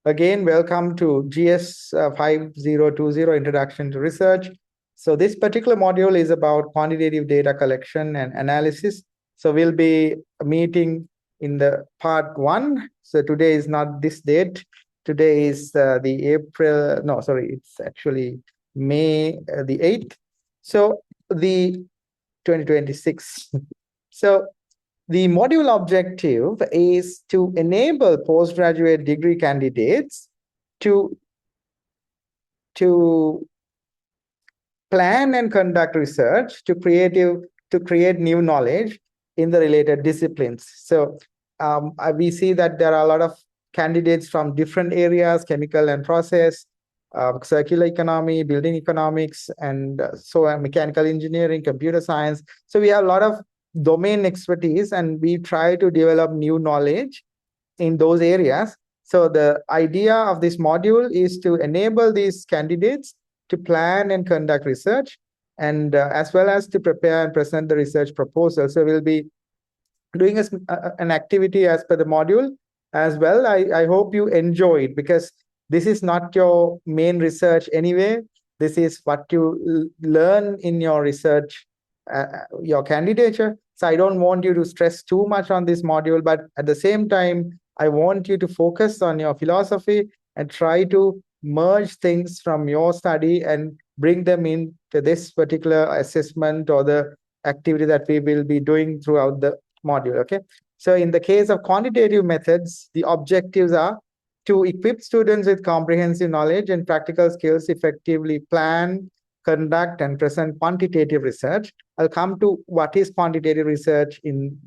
Again, welcome to GS 5020 Introduction to Research. So this particular module is about quantitative data collection and analysis. So we'll be meeting in the part 1. So today is not this date. Today is it's actually May the 8th. So the 2026. So the module objective is to enable postgraduate degree candidates to plan and conduct research to create new knowledge in the related disciplines. So we see that there are a lot of candidates from different areas: chemical and process, circular economy, building economics, and mechanical engineering, computer science. So we have a lot of domain expertise, and we try to develop new knowledge in those areas. So the idea of this module is to enable these candidates to plan and conduct research, and as well as to prepare and present the research proposal. So we'll be doing an activity as per the module as well. I hope you enjoy it, because this is not your main research anyway. This is what you learn in your research, your candidature. So I don't want you to stress too much on this module, but at the same time, I want you to focus on your philosophy and try to merge things from your study and bring them into this particular assessment or the activity that we will be doing throughout the module. Okay. So in the case of quantitative methods, the objectives are to equip students with comprehensive knowledge and practical skills, effectively plan, conduct, and present quantitative research. I'll come to what is quantitative research in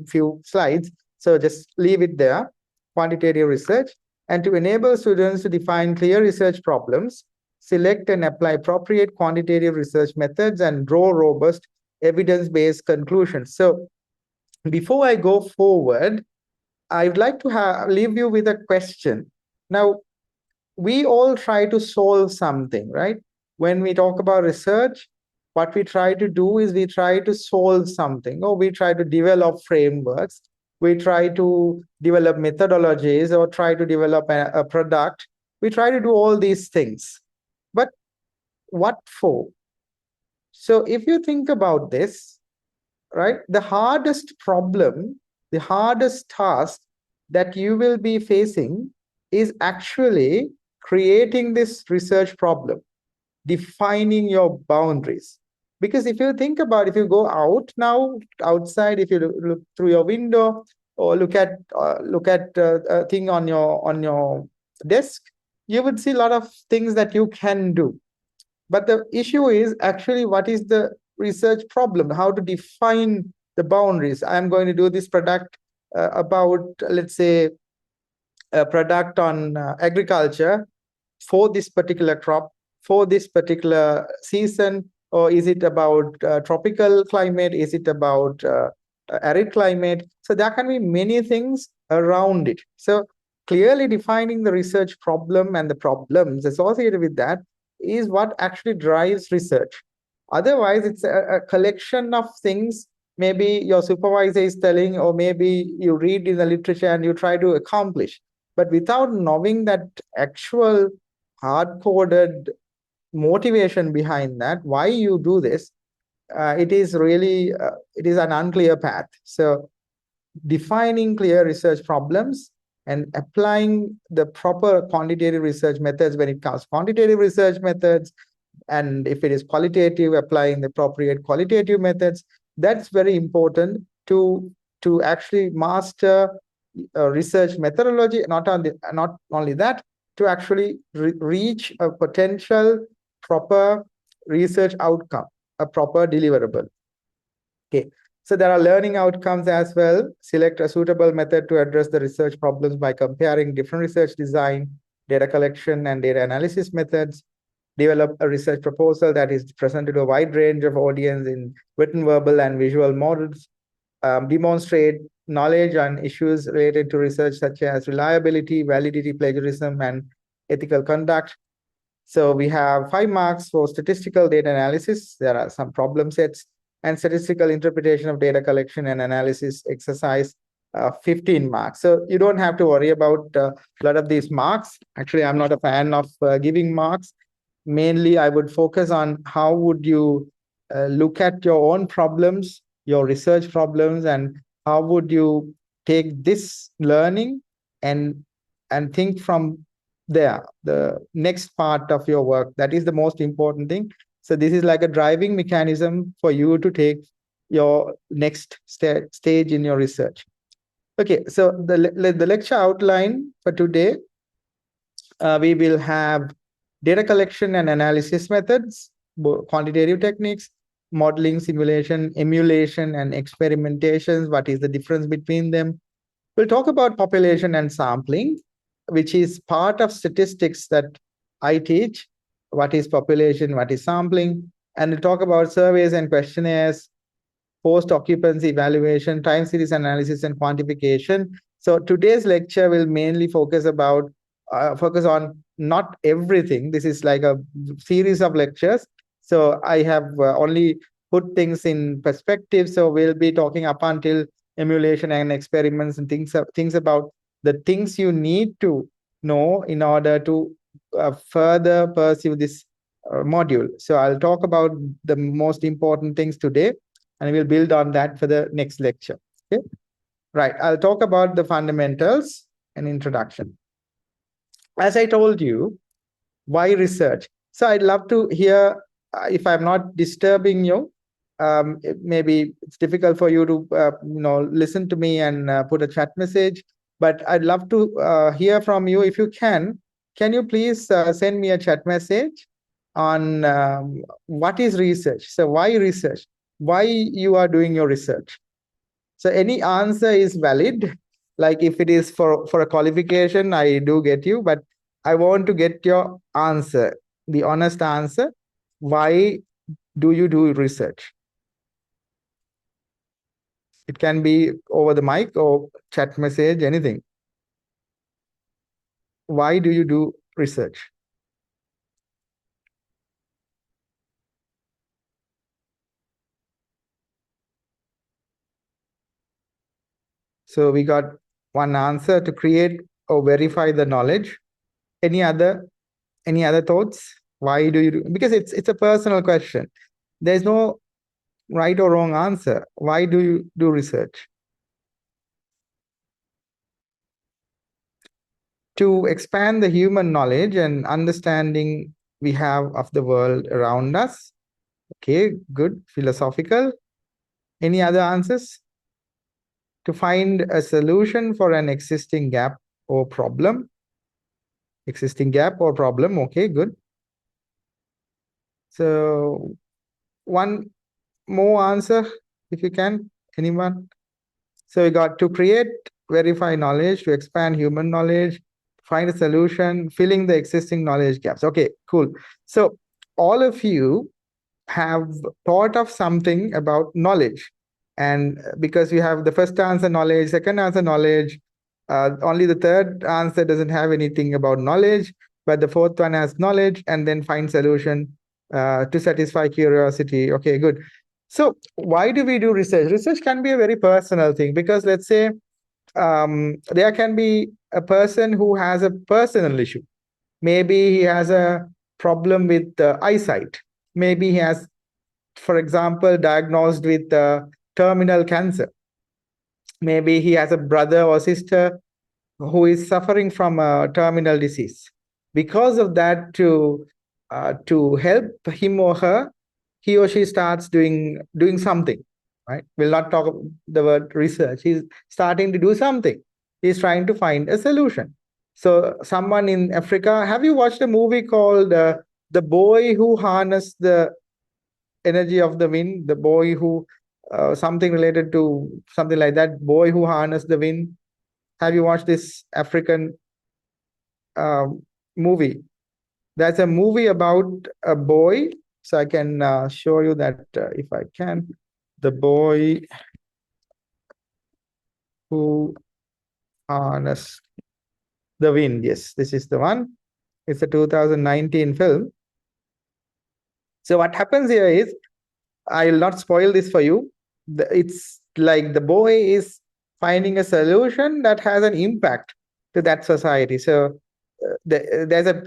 few slides. So just leave it there. Quantitative research, and to enable students to define clear research problems, select and apply appropriate quantitative research methods, and draw robust evidence-based conclusions. So before I go forward, I would like to leave you with a question. Now, we all try to solve something, right? When we talk about research, what we try to do is we try to solve something, or we try to develop frameworks. We try to develop methodologies, or try to develop a product. We try to do all these things. But what for? So if you think about this, right, the hardest problem, the hardest task that you will be facing is actually creating this research problem, defining your boundaries. Because if you think about, if you go out now, outside, if you look through your window or look at a thing on your desk, you would see a lot of things that you can do. But the issue is actually, what is the research problem? How to define the boundaries? I'm going to do this product about, let's say, a product on agriculture for this particular crop, for this particular season, or is it about tropical climate? Is it about arid climate? So there can be many things around it. So clearly defining the research problem and the problems associated with that is what actually drives research. Otherwise, it's a collection of things. Maybe your supervisor is telling, or maybe you read in the literature and you try to accomplish. But without knowing that actual hard-coded motivation behind that, why you do this, it is an unclear path. So defining clear research problems and applying the proper quantitative research methods when it comes to quantitative research methods, and if it is qualitative, applying the appropriate qualitative methods, that's very important to actually master research methodology. Not only that, to actually reach a potential proper research outcome, a proper deliverable. Okay. So there are learning outcomes as well. Select a suitable method to address the research problems by comparing different research design, data collection, and data analysis methods. Develop a research proposal that is presented to a wide range of audience in written, verbal, and visual models. Demonstrate knowledge on issues related to research such as reliability, validity, plagiarism, and ethical conduct. So we have 5 marks for statistical data analysis. There are some problem sets, and statistical interpretation of data collection and analysis exercise. 15 marks. So you don't have to worry about a lot of these marks. Actually, I'm not a fan of giving marks. Mainly, I would focus on how would you look at your own problems, your research problems, and how would you take this learning and think from there, the next part of your work. That is the most important thing. So this is like a driving mechanism for you to take your next stage in your research. Okay, so the lecture outline for today, we will have data collection and analysis methods, quantitative techniques, modeling, simulation, emulation, and experimentations. What is the difference between them? We'll talk about population and sampling, which is part of statistics that I teach. What is population? What is sampling? And we'll talk about surveys and questionnaires, post-occupancy evaluation, time series analysis, and quantification. So today's lecture will mainly focus on not everything. This is like a series of lectures. So I have only put things in perspective. So we'll be talking up until emulation and experiments and things about the things you need to know in order to further pursue this module. So I'll talk about the most important things today, and we'll build on that for the next lecture. Okay, right. I'll talk about the fundamentals and introduction. As I told you, why research? So I'd love to hear, if I'm not disturbing you, maybe it's difficult for you to listen to me and put a chat message, but I'd love to hear from you. If you can you please send me a chat message on what is research? So why research? Why you are doing your research? So any answer is valid. Like if it is for a qualification, I do get you, but I want to get your answer, the honest answer. Why do you do research? It can be over the mic or chat message, anything. Why do you do research? So we got one answer: to create or verify the knowledge. Any other thoughts? Why do you do? Because it's a personal question. There's no right or wrong answer. Why do you do research? To expand the human knowledge and understanding we have of the world around us. Okay, good. Philosophical. Any other answers? To find a solution for an existing gap or problem. Existing gap or problem. Okay, good. So one more answer, if you can. Anyone? So we got to create, verify knowledge, to expand human knowledge, find a solution, filling the existing knowledge gaps. Okay, cool. So all of you have thought of something about knowledge. And because you have the first answer knowledge, second answer knowledge, only the third answer doesn't have anything about knowledge, but the fourth one has knowledge, and then find solution to satisfy curiosity. Okay, good. So why do we do research? Research can be a very personal thing, because let's say there can be a person who has a personal issue. Maybe he has a problem with eyesight. Maybe he has, for example, diagnosed with terminal cancer. Maybe he has a brother or sister who is suffering from a terminal disease. Because of that, to help him or her, he or she starts doing something, right? We'll not talk the word research. He's starting to do something. He's trying to find a solution. So someone in Africa, have you watched a movie called The Boy Who Harnessed the Energy of the Wind? The boy who, something related to something like that, Boy Who Harnessed the Wind. Have you watched this African movie? That's a movie about a boy. So I can show you that if I can. The Boy Who Harnessed the Wind. Yes, this is the one. It's a 2019 film. So what happens here is, I will not spoil this for you. It's like the boy is finding a solution that has an impact to that society. So there's a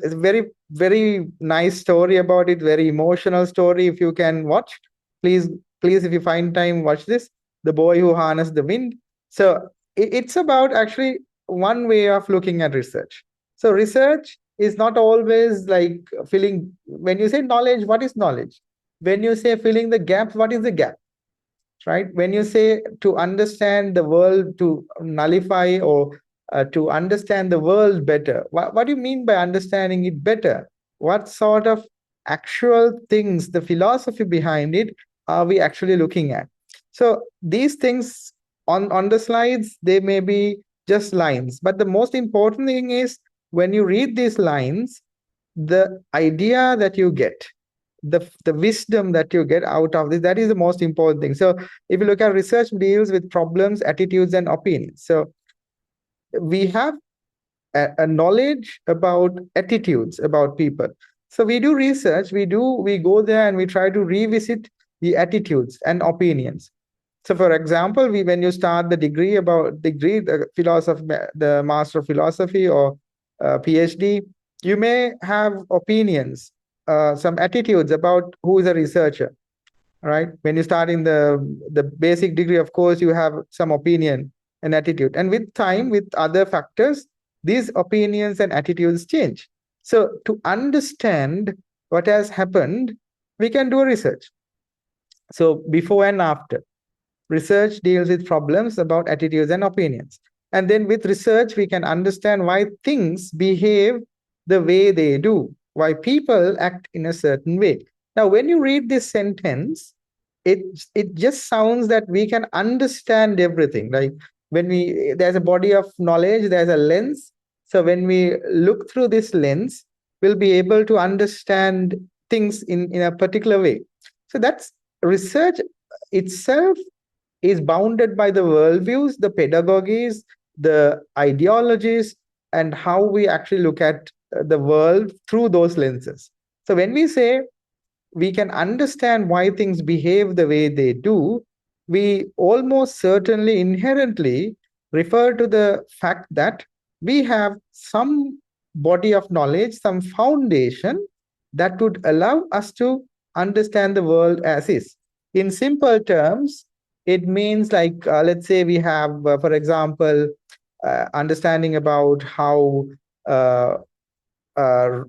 very nice story about it, very emotional story. If you can watch, please, please, if you find time, watch this. The Boy Who Harnessed the Wind. So it's about actually one way of looking at research. So research is not always like filling. When you say knowledge, what is knowledge? When you say filling the gaps, what is the gap? Right? When you say to understand the world, to nullify or to understand the world better, what do you mean by understanding it better? What sort of actual things, the philosophy behind it, are we actually looking at? So these things on the slides, they may be just lines, but the most important thing is when you read these lines, the idea that you get, the wisdom that you get out of this, that is the most important thing. So if you look at research deals with problems, attitudes, and opinions. So we have a knowledge about attitudes about people. So we do research, we go there and we try to revisit the attitudes and opinions. So for example, when you start the the philosophy, the master of philosophy or PhD, you may have opinions, some attitudes about who is a researcher, right? When you start in the basic degree, of course, you have some opinion and attitude. And with time, with other factors, these opinions and attitudes change. So to understand what has happened, we can do research. So before and after. Research deals with problems about attitudes and opinions. And then with research, we can understand why things behave the way they do, why people act in a certain way. Now, when you read this sentence, it just sounds that we can understand everything. Like when there's a body of knowledge, there's a lens. So when we look through this lens, we'll be able to understand things in a particular way. So that's research itself is bounded by the worldviews, the pedagogies, the ideologies, and how we actually look at the world through those lenses. So when we say we can understand why things behave the way they do, we almost certainly inherently refer to the fact that we have some body of knowledge, some foundation that would allow us to understand the world as is. In simple terms, it means like, let's say we have, for example, understanding about how uh, uh,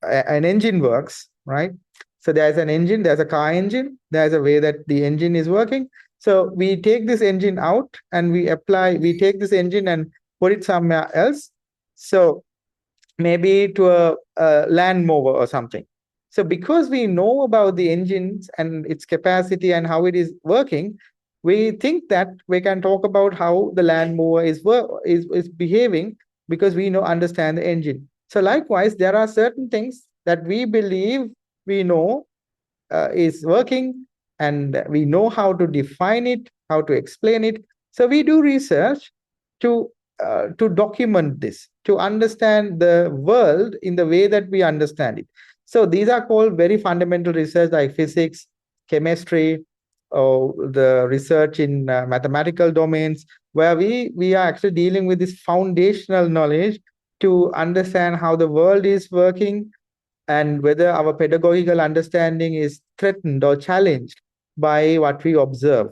an engine works, right? So there's an engine, there's a car engine, there's a way that the engine is working. So we take this engine out and we take this engine and put it somewhere else. So maybe to a land mower or something. So because we know about the engines and its capacity and how it is working, we think that we can talk about how the land mower is behaving because we understand the engine. So likewise, there are certain things that we believe we know is working, and we know how to define it, how to explain it. So we do research to document this, to understand the world in the way that we understand it. So these are called very fundamental research like physics, chemistry, or the research in mathematical domains, where we are actually dealing with this foundational knowledge to understand how the world is working and whether our pedagogical understanding is threatened or challenged by what we observe.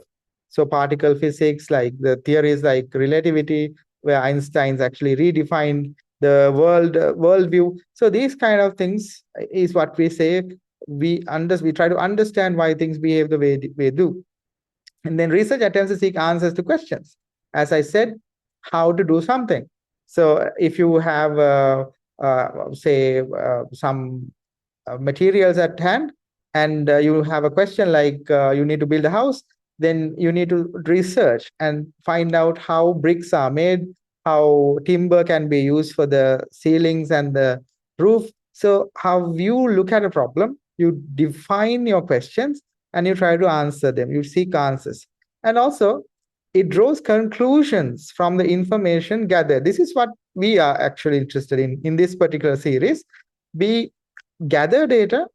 So particle physics, like the theories like relativity, where Einstein's actually redefined the worldview. So these kind of things is what we say. We try to understand why things behave the way they do. And then research attempts to seek answers to questions. As I said, how to do something. So if you have, say, some materials at hand, and you have a question like you need to build a house, then you need to research and find out how bricks are made, how timber can be used for the ceilings and the roof. So how you look at a problem, you define your questions and you try to answer them, you seek answers. And also it draws conclusions from the information gathered. This is what we are actually interested in this particular series. We gather data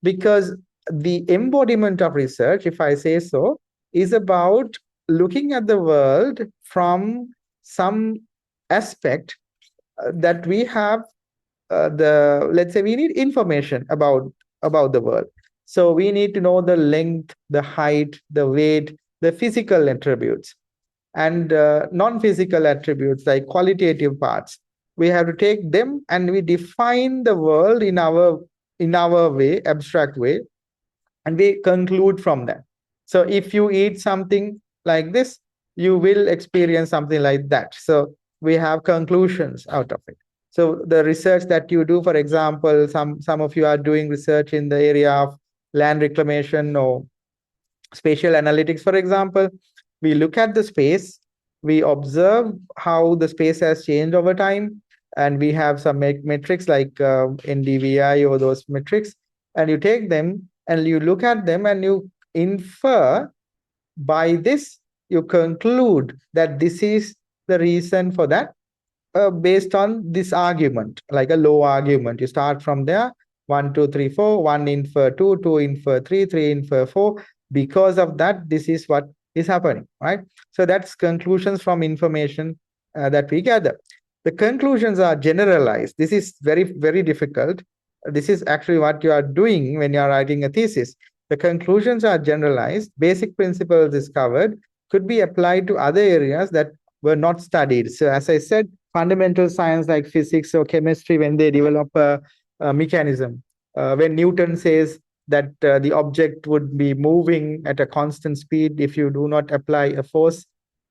because the embodiment of research, if I say so, is about looking at the world from some aspect that we have let's say we need information about the world. So we need to know the length, the height, the weight, the physical attributes, and non-physical attributes like qualitative parts. We have to take them and we define the world in our way, abstract way, and we conclude from that. So if you eat something like this, you will experience something like that. So we have conclusions out of it. So the research that you do, for example, some of you are doing research in the area of land reclamation or spatial analytics, for example. We look at the space, we observe how the space has changed over time, and we have some metrics like NDVI or those metrics, and you take them and you look at them and you infer by this, you conclude that this is the reason for that, based on this argument, like a low argument. You start from there, 1, 2, 3, 4, 1 infer 2, 2 infer 3, 3 infer 4. Because of that, this is what is happening, right? So that's conclusions from information that we gather. The conclusions are generalized. This is very, very difficult. This is actually what you are doing when you are writing a thesis. The conclusions are generalized, basic principles discovered, could be applied to other areas that were not studied. So as I said, fundamental science like physics or chemistry, when they develop a mechanism, when Newton says that the object would be moving at a constant speed if you do not apply a force,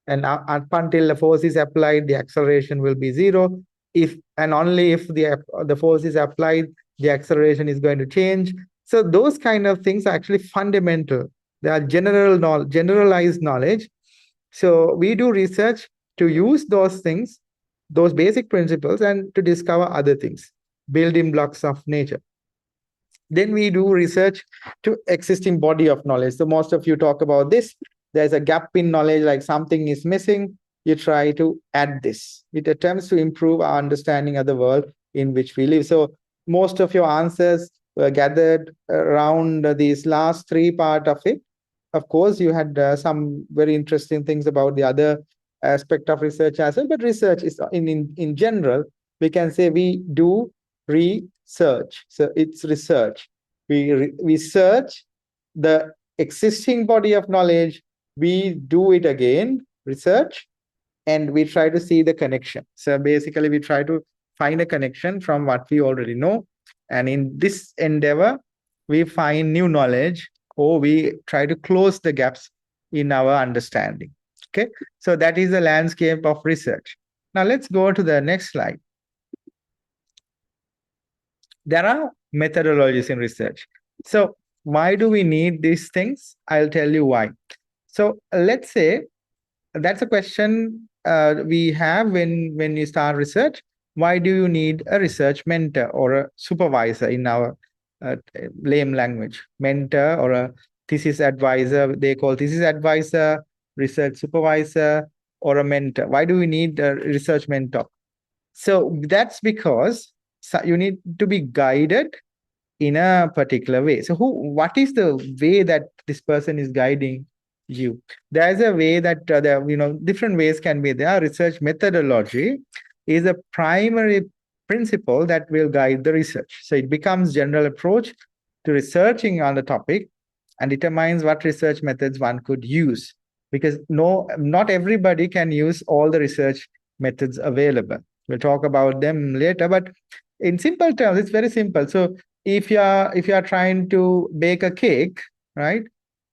and up until the force is applied, the acceleration will be zero. If and only if the force is applied, the acceleration is going to change. So those kind of things are actually fundamental. They are generalized knowledge. So we do research to use those things, those basic principles, and to discover other things, building blocks of nature. Then we do research to existing body of knowledge. So most of you talk about this. There's a gap in knowledge, like something is missing. You try to add this. It attempts to improve our understanding of the world in which we live. So most of your answers were gathered around these last three part of it. Of course, you had some very interesting things about the other aspect of research as well, but research is in general, we can say we do research. So it's research. We search the existing body of knowledge, we do it again, research, and we try to see the connection. So basically, we try to find a connection from what we already know. And in this endeavor, we find new knowledge, or we try to close the gaps in our understanding. Okay, so that is the landscape of research. Now let's go to the next slide. There are methodologies in research. So why do we need these things? I'll tell you why. So let's say that's a question we have when you start research. Why do you need a research mentor or a supervisor in our lame language? Mentor or a thesis advisor, they call thesis advisor, research supervisor, or a mentor. Why do we need a research mentor? So that's because you need to be guided in a particular way. So what is the way that this person is guiding you? There's a way that different ways can be there. Research methodology is a primary principle that will guide the research. So it becomes general approach to researching on the topic and determines what research methods one could use, because not everybody can use all the research methods available. We'll talk about them later, but in simple terms, it's very simple. So if you are trying to bake a cake, right?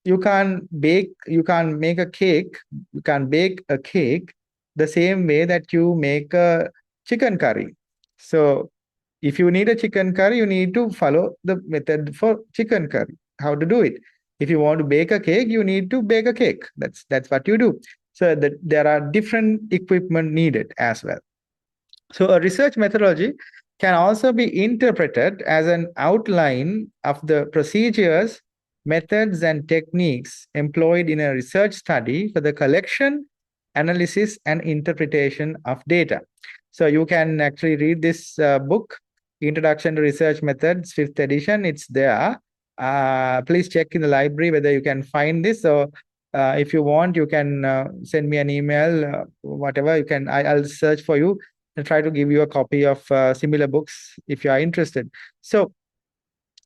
You can't make a cake, you can't bake a cake the same way that you make a chicken curry. So if you need a chicken curry, you need to follow the method for chicken curry, how to do it. If you want to bake a cake, you need to bake a cake. That's what you do. So there are different equipment needed as well. So a research methodology can also be interpreted as an outline of the procedures, methods, and techniques employed in a research study for the collection, analysis, and interpretation of data. So you can actually read this book, Introduction to Research Methods, 5th edition. It's there. Please check in the library whether you can find this. So If you want, you can send me an email, whatever you can. I'll search for you and try to give you a copy of similar books if you are interested. So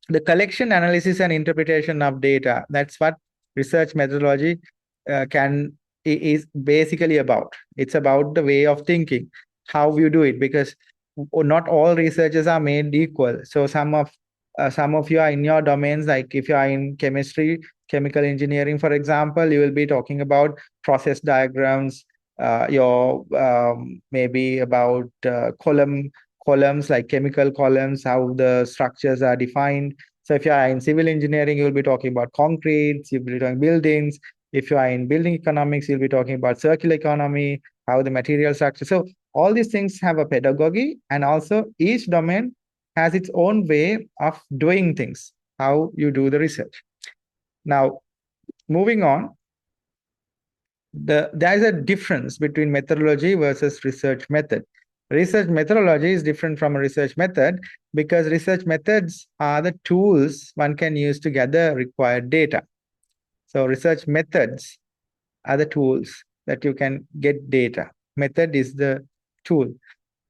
the collection, analysis, and interpretation of data, that's what research methodology is basically about. It's about the way of thinking, how you do it, because not all researchers are made equal. So some of you are in your domains, like if you are in chemistry, chemical engineering, for example, you will be talking about process diagrams, your maybe about columns, like chemical columns, how the structures are defined. So if you are in civil engineering, you'll be talking about concrete, you'll be talking buildings. If you are in building economics, you'll be talking about circular economy, how the material structure. So all these things have a pedagogy, and also each domain has its own way of doing things, how you do the research. Now, moving on, there is a difference between methodology versus research method. Research methodology is different from a research method because research methods are the tools one can use to gather required data. So research methods are the tools that you can get data. Method is the tool.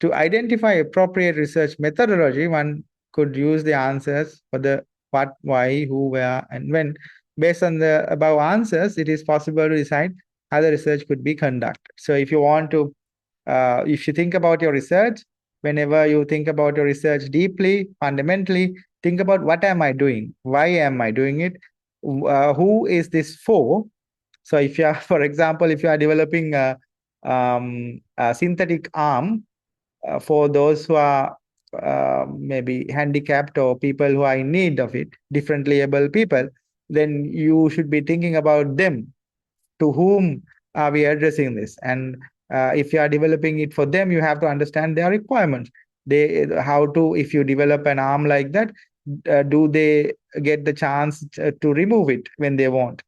To identify appropriate research methodology, one could use the answers for the what, why, who, where, and when. Based on the above answers, it is possible to decide how the research could be conducted. So if you want to, if you think about your research, whenever you think about your research deeply, fundamentally, think about what am I doing? Why am I doing it? Who is this for? So if you are, for example, if you are developing a synthetic arm for those who are maybe handicapped or people who are in need of it, differently able people, then you should be thinking about them. To whom are we addressing this? And if you are developing it for them, you have to understand their requirements. How to, if you develop an arm like that, do they get the chance to remove it when they want?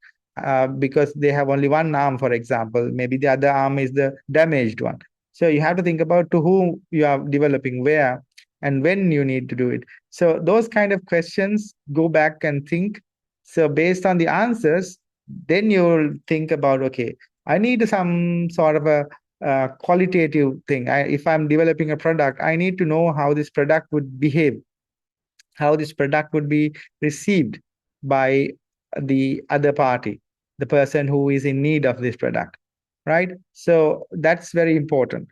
Because they have only one arm, for example, maybe the other arm is the damaged one. So you have to think about to whom you are developing, where, and when you need to do it. So those kind of questions, go back and think. So based on the answers, then you'll think about, okay, I need some sort of a qualitative thing. If I'm developing a product, I need to know how this product would behave, how this product would be received by the other party, the person who is in need of this product, right? So that's very important.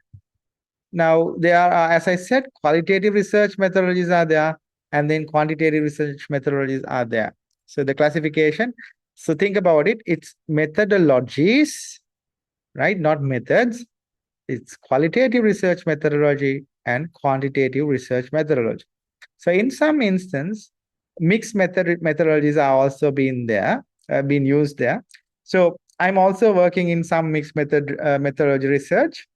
Now, there are, as I said, qualitative research methodologies are there, and then quantitative research methodologies are there. So the classification, so think about it, it's methodologies, right? Not methods. It's qualitative research methodology and quantitative research methodology. So in some instance, mixed methodologies are also being there, being used there. So I'm also working in some mixed methodology research.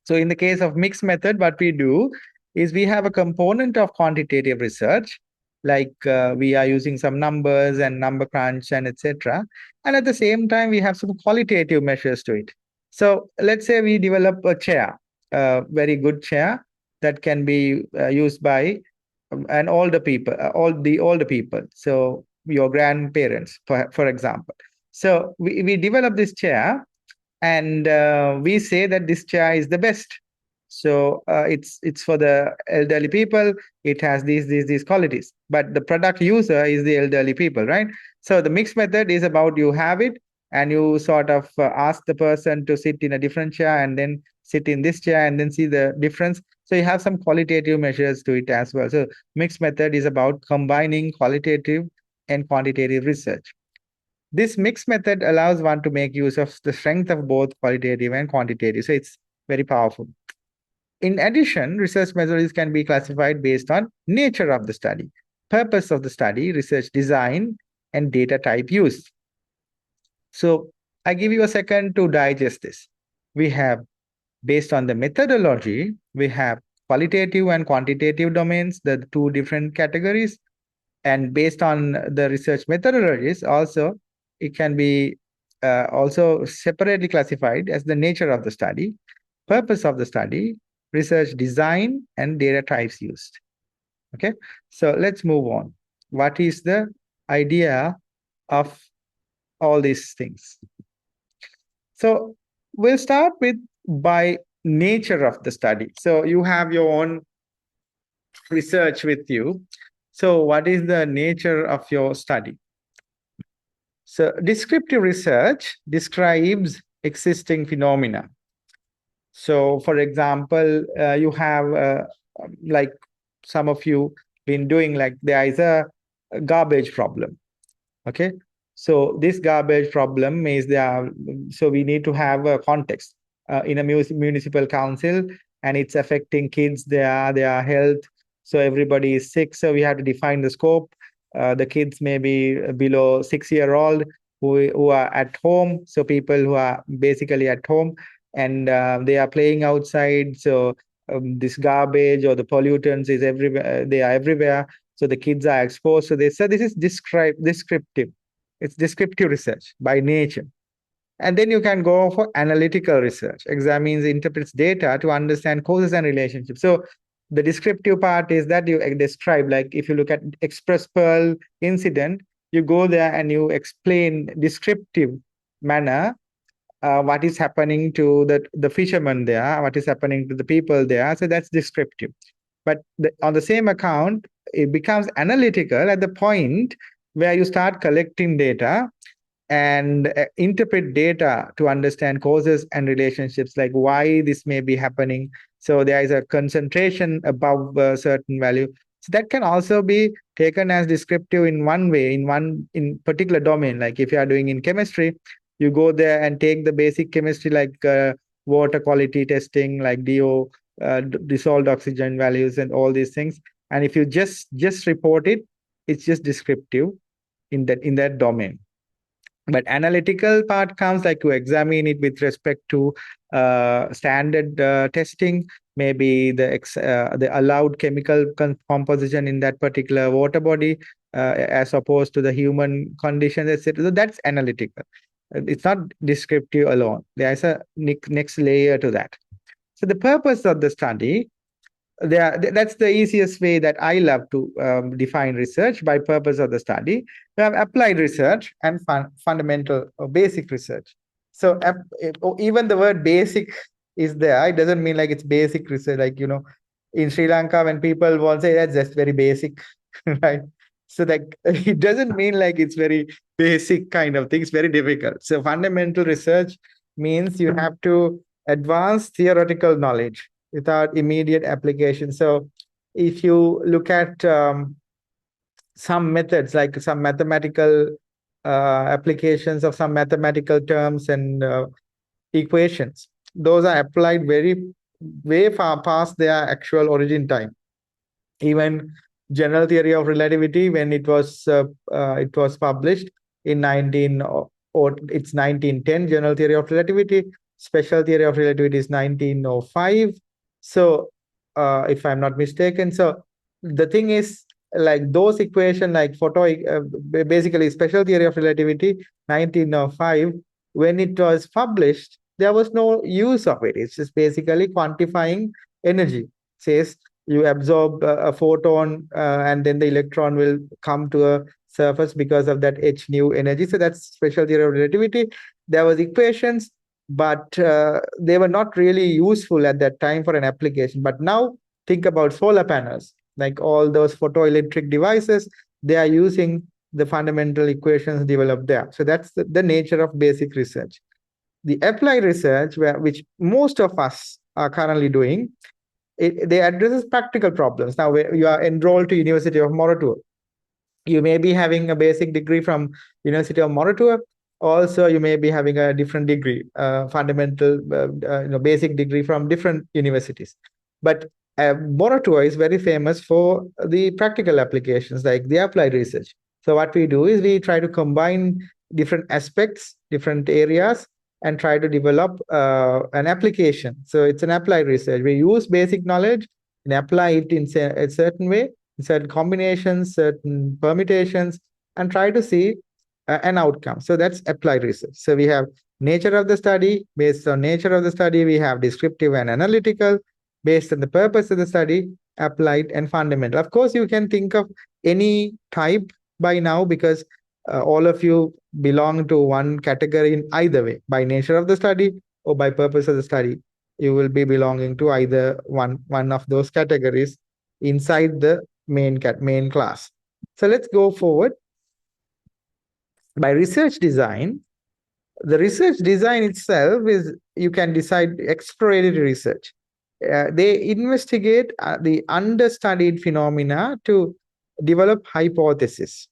So in the case of mixed method, what we do is we have a component of quantitative research, like we are using some numbers and number crunch and etc. And at the same time, we have some qualitative measures to it. So let's say we develop a chair, a very good chair that can be used by an older people, all the older people. So your grandparents, for example. So we develop this chair, and we say that this chair is the best. So it's for the elderly people. It has these qualities, but the product user is the elderly people, right? So the mixed method is about you have it, and you sort of ask the person to sit in a different chair and then sit in this chair and then see the difference. So you have some qualitative measures to it as well. So mixed method is about combining qualitative and quantitative research. This mixed method allows one to make use of the strength of both qualitative and quantitative. So it's very powerful. In addition, research methodologies can be classified based on nature of the study, purpose of the study, research design, and data type used. So I give you a second to digest this. We have, based on the methodology, we have qualitative and quantitative domains, the two different categories. And based on the research methodologies, also, it can be also separately classified as the nature of the study, purpose of the study, research design, and data types used. Okay, so let's move on. What is the idea of all these things. So we'll start with by nature of the study. So you have your own research with you. So what is the nature of your study? So descriptive research describes existing phenomena. So for example, you have like some of you been doing, like there is a garbage problem. Okay, so this garbage problem is there. So we need to have a context in a municipal council, and it's affecting kids, their health. So everybody is sick. So we have to define the scope. The kids may be below 6 year old who are at home. So people who are basically at home, and they are playing outside. So this garbage or the pollutants is everywhere. They are everywhere. So the kids are exposed to this. So this is descriptive. It's descriptive research by nature. And then you can go for analytical research, examines, interprets data to understand causes and relationships. So the descriptive part is that you describe, like if you look at Express Pearl incident, you go there and you explain descriptive manner what is happening to the fishermen there, what is happening to the people there. So that's descriptive. But on the same account, it becomes analytical at the point where you start collecting data and interpret data to understand causes and relationships, like why this may be happening. So there is a concentration above a certain value. So that can also be taken as descriptive in one way, in particular domain. Like if you are doing in chemistry, you go there and take the basic chemistry, like water quality testing, like DO, dissolved oxygen values, and all these things. And if you just report it, it's just descriptive in that domain. But analytical part comes like to examine it with respect to standard testing, maybe the allowed chemical composition in that particular water body, as opposed to the human conditions, etc. So that's analytical. It's not descriptive alone. There's a next layer to that. So the purpose of the study, that's the easiest way that I love to define research by purpose of the study. We have applied research and fundamental or basic research. So even the word basic is there. It doesn't mean like it's basic research. Like, in Sri Lanka, when people want to say that's just very basic, right? So like it doesn't mean like it's very basic kind of thing. It's very difficult. So fundamental research means you have to advance theoretical knowledge without immediate application. So if you look at some methods, like some mathematical applications of some mathematical terms and equations, those are applied way far past their actual origin time. Even general theory of relativity, when it was published in 1910, general theory of relativity. Special theory of relativity is 1905. So if I'm not mistaken, so the thing is, like those equation, like basically special theory of relativity 1905, when it was published, there was no use of it. It's just basically quantifying energy. Says you absorb a photon and then the electron will come to a surface because of that h nu energy. So that's special theory of relativity. There was equations, but they were not really useful at that time for an application. But now think about solar panels, like all those photoelectric devices, they are using the fundamental equations developed there. So that's the nature of basic research. The applied research, which most of us are currently doing, they addresses practical problems. Now, where you are enrolled to University of Moratuwa, you may be having a basic degree from University of Moratuwa. Also, you may be having a different degree, fundamental, basic degree from different universities. But Moratuwa is very famous for the practical applications, like the applied research. So what we do is we try to combine different aspects, different areas, and try to develop an application. So it's an applied research. We use basic knowledge and apply it in a certain way, certain combinations, certain permutations, and try to see an outcome. So that's applied research. So we have nature of the study. Based on nature of the study, we have descriptive and analytical. Based on the purpose of the study, applied and fundamental. Of course, you can think of any type by now, because all of you belong to one category in either way, by nature of the study or by purpose of the study. You will be belonging to either one of those categories inside the main class. So let's go forward. By research design, the research design itself is, you can decide exploratory research. They investigate the understudied phenomena to develop hypotheses.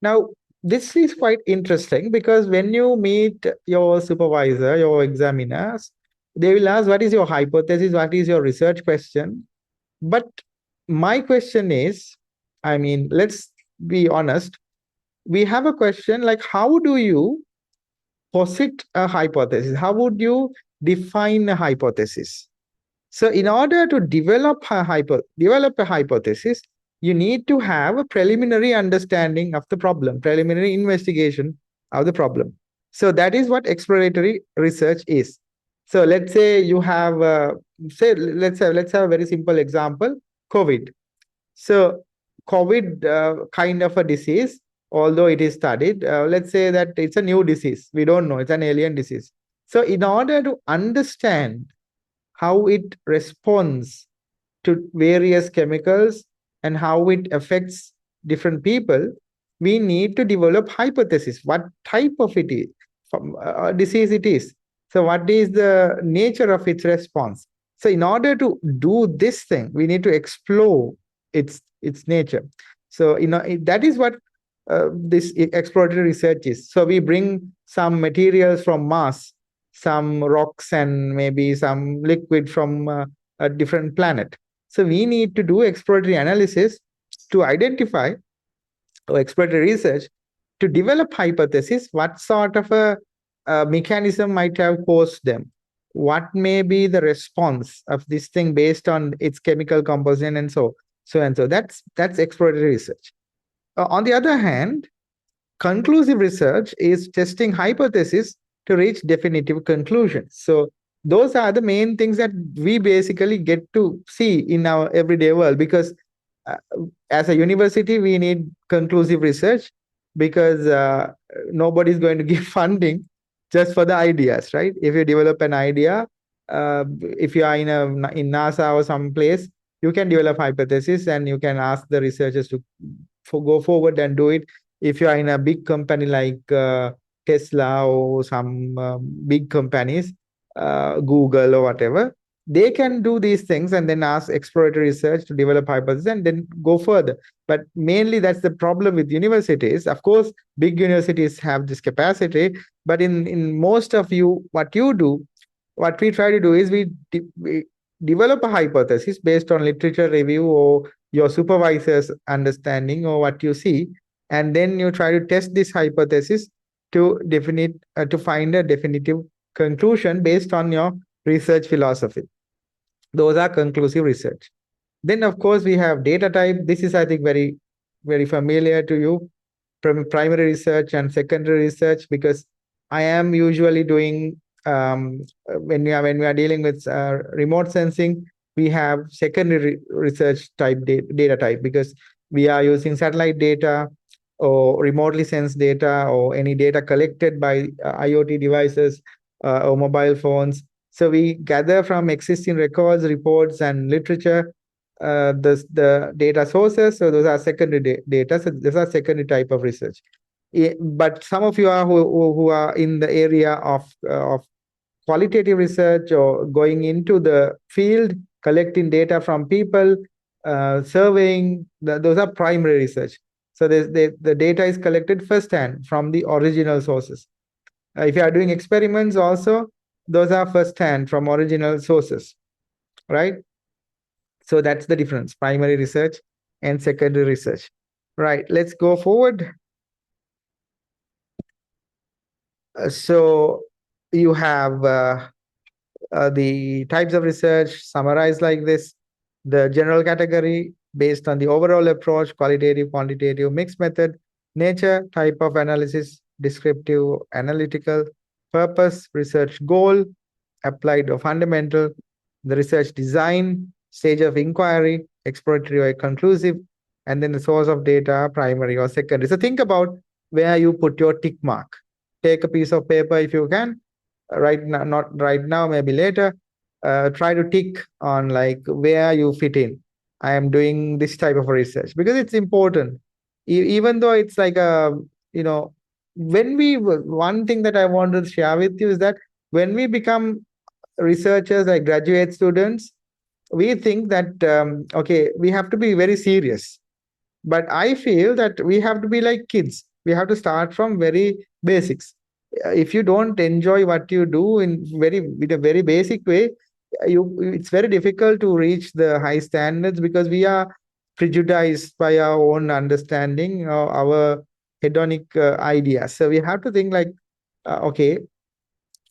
Now, this is quite interesting because when you meet your supervisor, your examiners, they will ask, what is your hypothesis? What is your research question? But my question is, I mean, let's be honest. We have a question like, how do you posit a hypothesis? How would you define a hypothesis? So in order to develop a hypothesis, you need to have a preliminary understanding of the problem, preliminary investigation of the problem. So that is what exploratory research is. So let's say you have, let's have a very simple example, COVID. So COVID, kind of a disease, although it is studied, let's say that it's a new disease. We don't know, it's an alien disease. So in order to understand how it responds to various chemicals and how it affects different people, we need to develop hypothesis. What type of it is, disease it is. So what is the nature of its response? So in order to do this thing, we need to explore its nature. So that is what this exploratory research is. So we bring some materials from Mars, some rocks, and maybe some liquid from a different planet. So we need to do exploratory analysis to identify, or exploratory research to develop hypothesis, what sort of a mechanism might have caused them, what may be the response of this thing based on its chemical composition, and so and so. That's exploratory research. On the other hand, conclusive research is testing hypothesis to reach definitive conclusions. So those are the main things that we basically get to see in our everyday world, because uh, as a university, we need conclusive research, because nobody's going to give funding just for the ideas, right? If you develop an idea, if you are in NASA or some place, you can develop hypothesis and you can ask the researchers to go forward and do it. If you are in a big company like Tesla or some big companies, Google or whatever, they can do these things and then ask exploratory research to develop hypotheses and then go further. But mainly that's the problem with universities. Of course, big universities have this capacity, but in most of what you do, what we try to do is we develop a hypothesis based on literature review or your supervisor's understanding or what you see, and then you try to test this hypothesis to find a definitive conclusion based on your research philosophy. Those are conclusive research. Then, of course, we have data type. This is, I think, very, very familiar to you. Primary research and secondary research, because I am usually doing, when we are dealing with remote sensing, we have secondary research type data type, because we are using satellite data or remotely sensed data or any data collected by IoT devices or mobile phones. So we gather from existing records, reports, and literature the data sources. So those are secondary data. So those are secondary type of research. But some of you are who are in the area of qualitative research or going into the field, collecting data from people, surveying. Those are primary research. So the data is collected firsthand from the original sources. If you are doing experiments also, those are firsthand from original sources, right? So that's the difference, primary research and secondary research. Right, let's go forward. So you have the types of research summarized like this. The general category based on the overall approach, qualitative, quantitative, mixed method, nature, type of analysis, descriptive, analytical, purpose, research goal, applied or fundamental, the research design, stage of inquiry, exploratory or conclusive, and then the source of data, primary or secondary. So think about where you put your tick mark. Take a piece of paper if you can, right now, not right now, maybe later. Try to tick on like where you fit in. I am doing this type of research because it's important. Even though it's like a, you know, one thing that I want to share with you is that when we become researchers, like graduate students, we think that, okay, we have to be very serious. But I feel that we have to be like kids. We have to start from very basics. If you don't enjoy what you do in a very basic way, it's very difficult to reach the high standards because we are prejudiced by our own understanding or our hedonic ideas. So we have to think like, okay,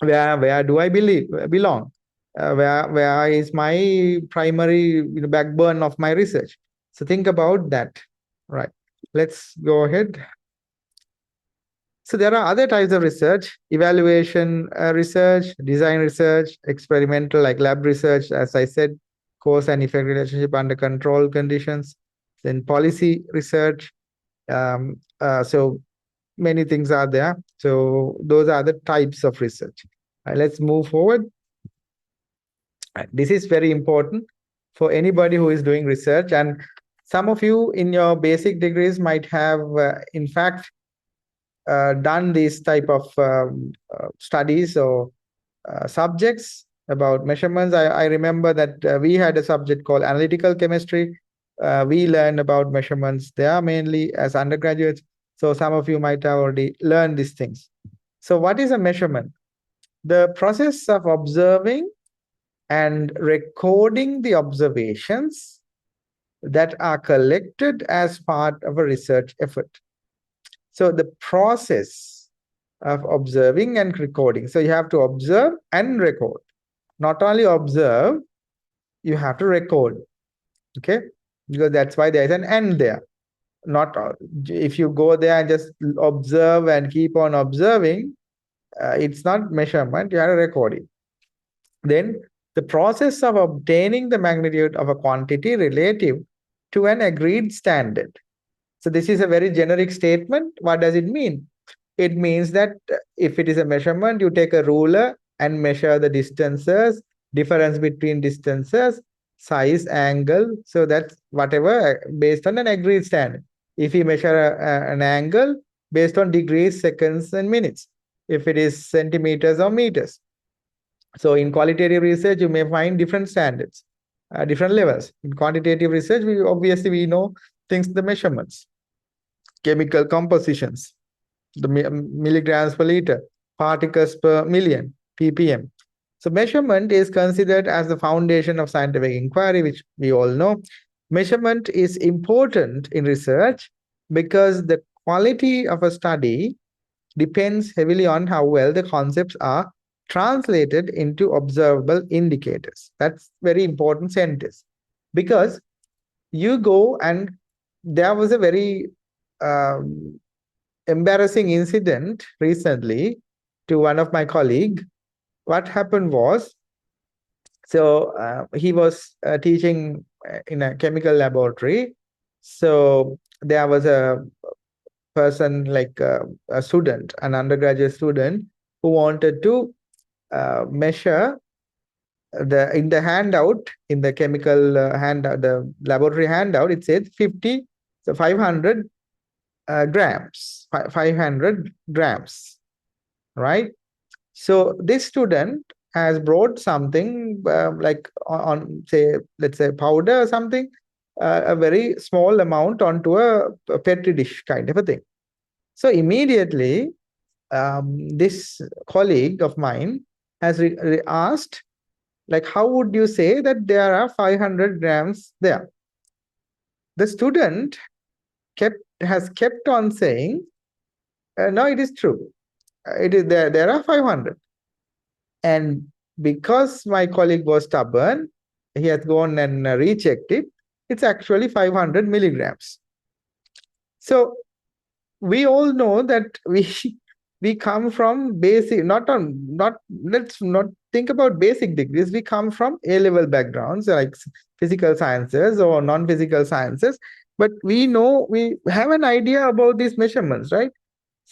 where do I belong? Where is my primary, backbone of my research? So think about that. Right. Let's go ahead. So there are other types of research: evaluation research, design research, experimental like lab research, as I said, cause and effect relationship under control conditions, then policy research. So many things are there. So those are the types of research. Let's move forward. This is very important for anybody who is doing research. And some of you in your basic degrees might have, in fact, done these type of studies or subjects about measurements. I remember that we had a subject called analytical chemistry. We learned about measurements there mainly as undergraduates. So some of you might have already learned these things. So what is a measurement? The process of observing and recording the observations that are collected as part of a research effort. So the process of observing and recording. So you have to observe and record. Not only observe, you have to record. Okay? Because that's why there's an and there. Not if you go there and just observe and keep on observing, it's not measurement, you have to record it. Then the process of obtaining the magnitude of a quantity relative to an agreed standard. So this is a very generic statement. What does it mean? It means that if it is a measurement, you take a ruler and measure the distances, difference between distances, size, angle. So that's whatever based on an agreed standard. If you measure an angle based on degrees, seconds, and minutes, if it is centimeters or meters. So in qualitative research, you may find different standards, different levels. In quantitative research, we know things, the measurements, chemical compositions, the milligrams per liter, particles per million, ppm. So measurement is considered as the foundation of scientific inquiry, which we all know. Measurement is important in research because the quality of a study depends heavily on how well the concepts are translated into observable indicators. That's very important sentence, because you go and there was a very embarrassing incident recently to one of my colleague. What happened was, so he was teaching in a chemical laboratory. So there was a person like a student, an undergraduate student, who wanted to measure in the handout, in the chemical handout, the laboratory handout, it says 50, so 500 grams, 500 grams, right? So this student has brought something like on, say, let's say powder or something, a very small amount onto a petri dish kind of a thing. So immediately, this colleague of mine has asked, like, how would you say that there are 500 grams there? The student has kept on saying, no, it is true. It is there. There are 500. And because my colleague was stubborn, he has gone and rechecked it. It's actually 500 milligrams. So we all know that we come from basic, let's not think about basic degrees. We come from A-level backgrounds like physical sciences or non-physical sciences, but we know, we have an idea about these measurements, right?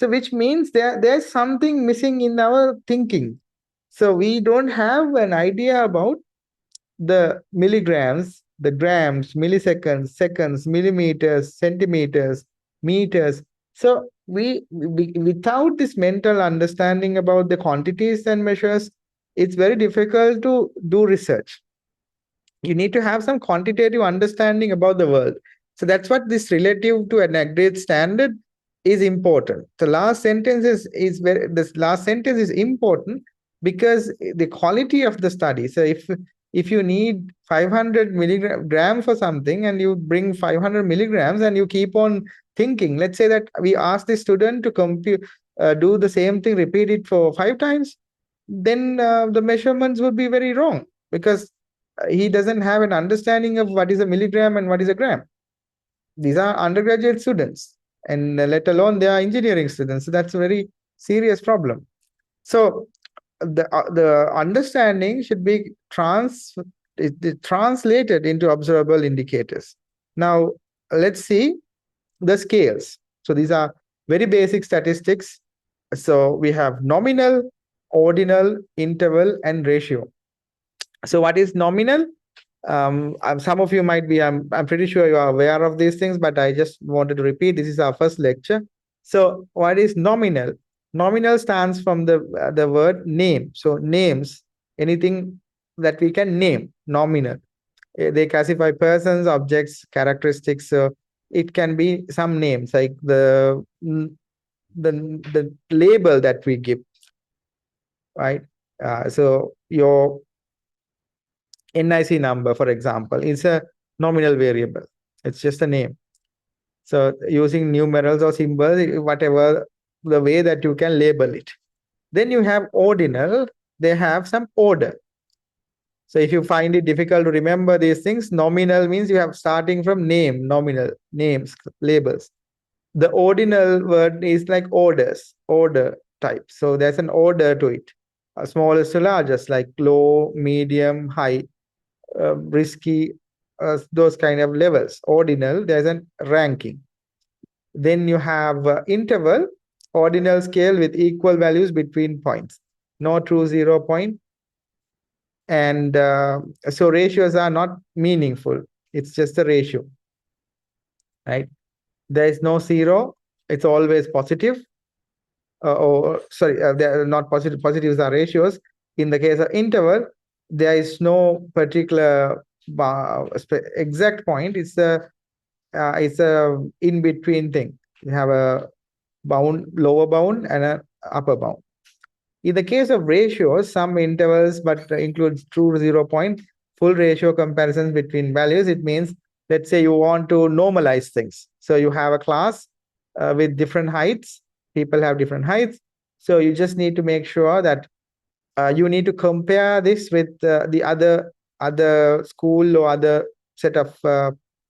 So which means there's something missing in our thinking. So we don't have an idea about the milligrams, the grams, milliseconds, seconds, millimeters, centimeters, meters. So we without this mental understanding about the quantities and measures, it's very difficult to do research. You need to have some quantitative understanding about the world. So that's what this relative to an agreed standard is important. The last sentence is very, this last sentence is important because the quality of the study. So if you need 500 milligrams for something and you bring 500 milligrams and you keep on thinking, let's say that we ask the student to compute, do the same thing, repeat it for 5 times, then the measurements would be very wrong because he doesn't have an understanding of what is a milligram and what is a gram. These are undergraduate students, and let alone they are engineering students. So that's a very serious problem. So the understanding should be translated into observable indicators. Now let's see the scales. So these are very basic statistics. So we have nominal, ordinal, interval, and ratio. So what is nominal? Some of you might be, I'm pretty sure you are aware of these things, but I just wanted to repeat. This is our first lecture. So what is nominal? Nominal stands from the word name. So names, anything that we can name, nominal. They classify persons, objects, characteristics. So it can be some names like the label that we give, right? So your NIC number, for example, is a nominal variable. It's just a name. So using numerals or symbols, whatever the way that you can label it. Then you have ordinal. They have some order. So if you find it difficult to remember these things, nominal means you have starting from name, nominal, names, labels. The ordinal word is like orders, order type. So there's an order to it. Smallest to largest, like low, medium, high, risky, those kind of levels. Ordinal, there's a ranking. Then you have interval, ordinal scale with equal values between points. No true 0 point. And so ratios are not meaningful. It's just a ratio, right? There is no zero. It's always positive. Or sorry, they are not positive. Positives are ratios. In the case of interval, there is no particular exact point. It's a in between thing. You have a bound, lower bound, and an upper bound. In the case of ratios, some intervals but includes true 0 point, full ratio comparisons between values. It means, let's say you want to normalize things. So you have a class with different heights. People have different heights. So you just need to make sure that you need to compare this with the other school or other set of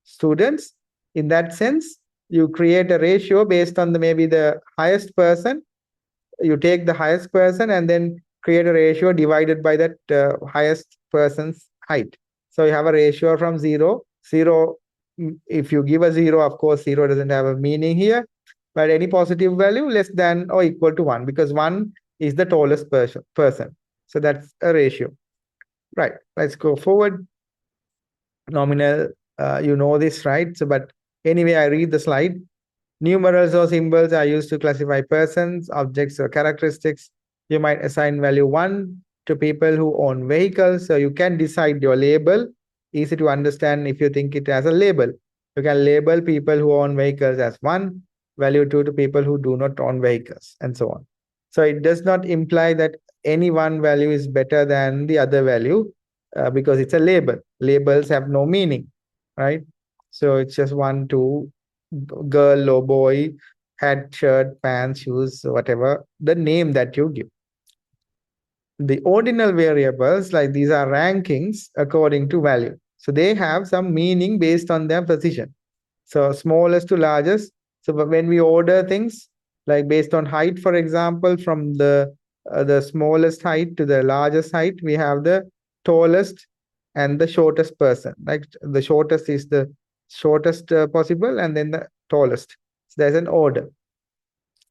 students. In that sense, you create a ratio based on maybe the highest person. You take the highest person and then create a ratio divided by that highest person's height. So you have a ratio from 0. If you give a 0, of course, 0 doesn't have a meaning here, but any positive value less than or equal to 1, because 1 is the tallest person. So that's a ratio. Right, let's go forward. Nominal, you know this, right? So, but anyway, I read the slide. Numerals or symbols are used to classify persons, objects, or characteristics. You might assign value 1 to people who own vehicles. So you can decide your label. Easy to understand if you think it as a label. You can label people who own vehicles as 1, value 2 to people who do not own vehicles, and so on. So it does not imply that any one value is better than the other value because it's a label. Labels have no meaning, right? So it's just 1, 2, girl or boy, hat, shirt, pants, shoes, whatever, the name that you give. The ordinal variables, like these are rankings according to value. So they have some meaning based on their position. So smallest to largest. So when we order things, like based on height, for example, from the smallest height to the largest height, we have the tallest and the shortest person. Like the shortest is the shortest possible, and then the tallest. So there's an order.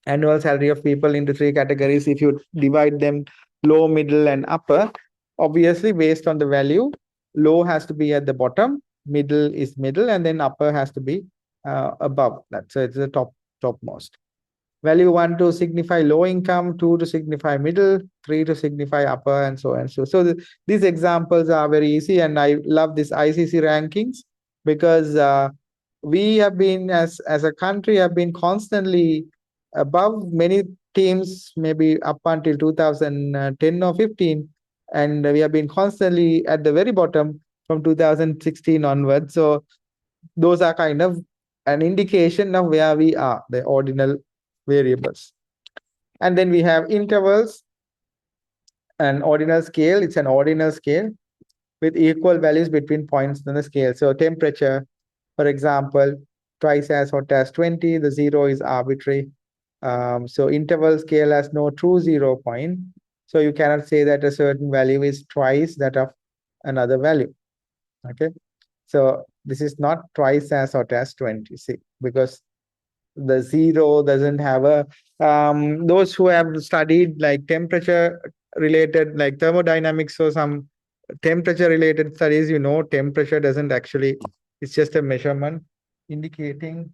annual salary of people into three categories. If you divide them low, middle, and upper, obviously based on the value, low has to be at the bottom, middle is middle, and then upper has to be above that. So it's the topmost. Value 1 to signify low income, 2 to signify middle, 3 to signify upper, and so on. So these examples are very easy, and I love this ICC rankings because we have been, as a country, have been constantly above many teams, maybe up until 2010 or 15, and we have been constantly at the very bottom from 2016 onwards. So those are kind of an indication of where we are, the ordinal variables. And then we have intervals and ordinal scale. It's an ordinal scale with equal values between points on the scale. So temperature, for example, twice as hot as 20, the zero is arbitrary. So interval scale has no true 0 point. So you cannot say that a certain value is twice that of another value. Okay. So this is not twice as hot as 20, see, because the zero doesn't have a those who have studied like temperature related, like thermodynamics or some temperature related studies, temperature doesn't actually, it's just a measurement indicating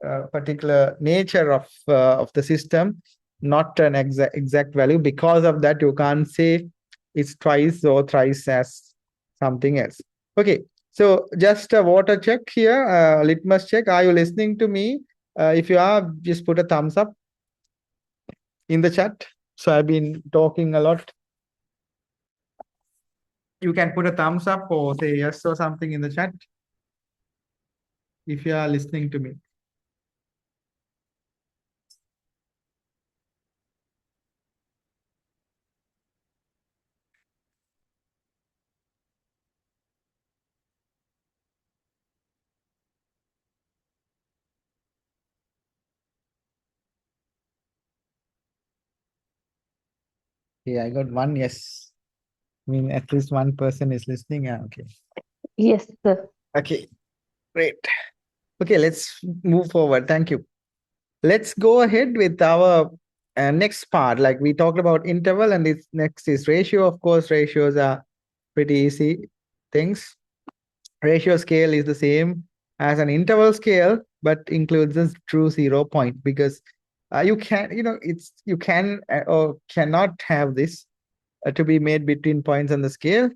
a particular nature of the system, not an exact value. Because of that, you can't say it's twice or thrice as something else. Okay, so just a water check here, litmus check. Are you listening to me? If you are, just put a thumbs up in the chat. So I've been talking a lot. You can put a thumbs up or say yes or something in the chat if you are listening to me. Yeah, I got one yes. I mean, at least one person is listening. Yeah, okay. Yes, sir. Okay, great. Okay, let's move forward. Thank you. Let's go ahead with our next part. Like we talked about interval, and this next is ratio. Of course, ratios are pretty easy things. Ratio scale is the same as an interval scale, but includes this true 0 point, because you can, you can or cannot have this to be made between points on the scale.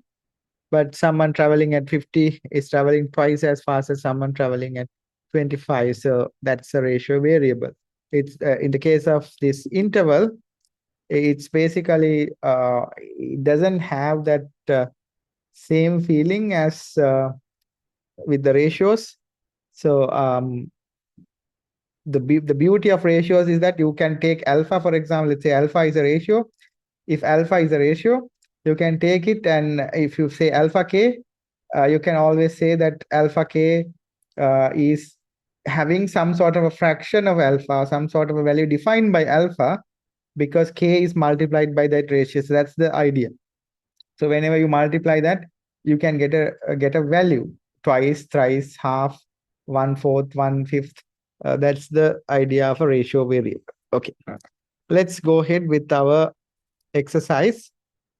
But someone traveling at 50 is traveling twice as fast as someone traveling at 25. So that's a ratio variable. It's in the case of this interval, it's basically it doesn't have that same feeling as with the ratios. So the beauty of ratios is that you can take alpha, for example. Let's say alpha is a ratio. If alpha is a ratio, you can take it, and if you say alpha k, you can always say that alpha k is having some sort of a fraction of alpha, some sort of a value defined by alpha, because k is multiplied by that ratio. So that's the idea. So whenever you multiply that, you can get a value, twice, thrice, half, 1/4, 1/5. That's the idea of a ratio variable. Okay, let's go ahead with our exercise.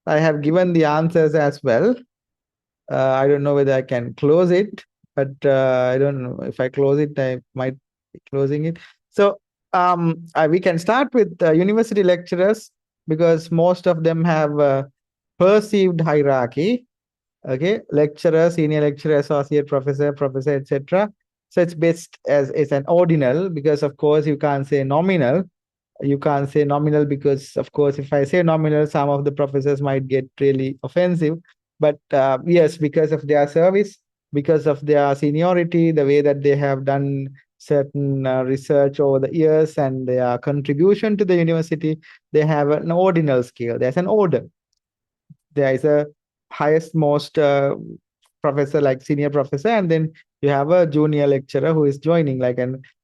I have given the answers as well. I don't know whether I can close it, but I don't know if I close it, I might be closing it. So we can start with university lecturers, because most of them have perceived hierarchy. Okay, lecturer, senior lecturer, associate professor, professor, etc. So it's best as it's an ordinal, because of course you can't say nominal. You can't say nominal because, of course, if I say nominal, some of the professors might get really offensive. But yes, because of their service, because of their seniority, the way that they have done certain research over the years and their contribution to the university, they have an ordinal scale. There's an order. There is a highest most professor, like senior professor, and then you have a junior lecturer who is joining, like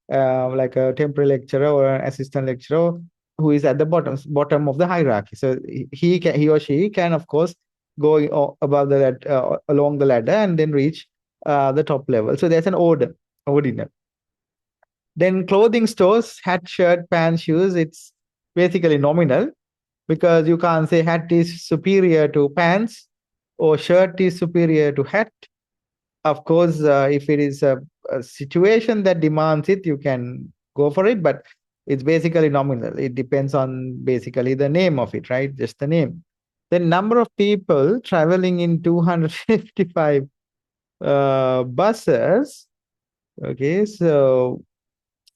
like a temporary lecturer or an assistant lecturer who is at the bottom of the hierarchy. So he or she can, of course, go above the along the ladder and then reach the top level. So there's an order, ordinal. Then clothing stores, hat, shirt, pants, shoes, it's basically nominal because you can't say hat is superior to pants or shirt is superior to hat. Of course, if it is a situation that demands it, you can go for it, but it's basically nominal. It depends on basically the name of it, right? Just the name. The number of people traveling in 255 buses. Okay, so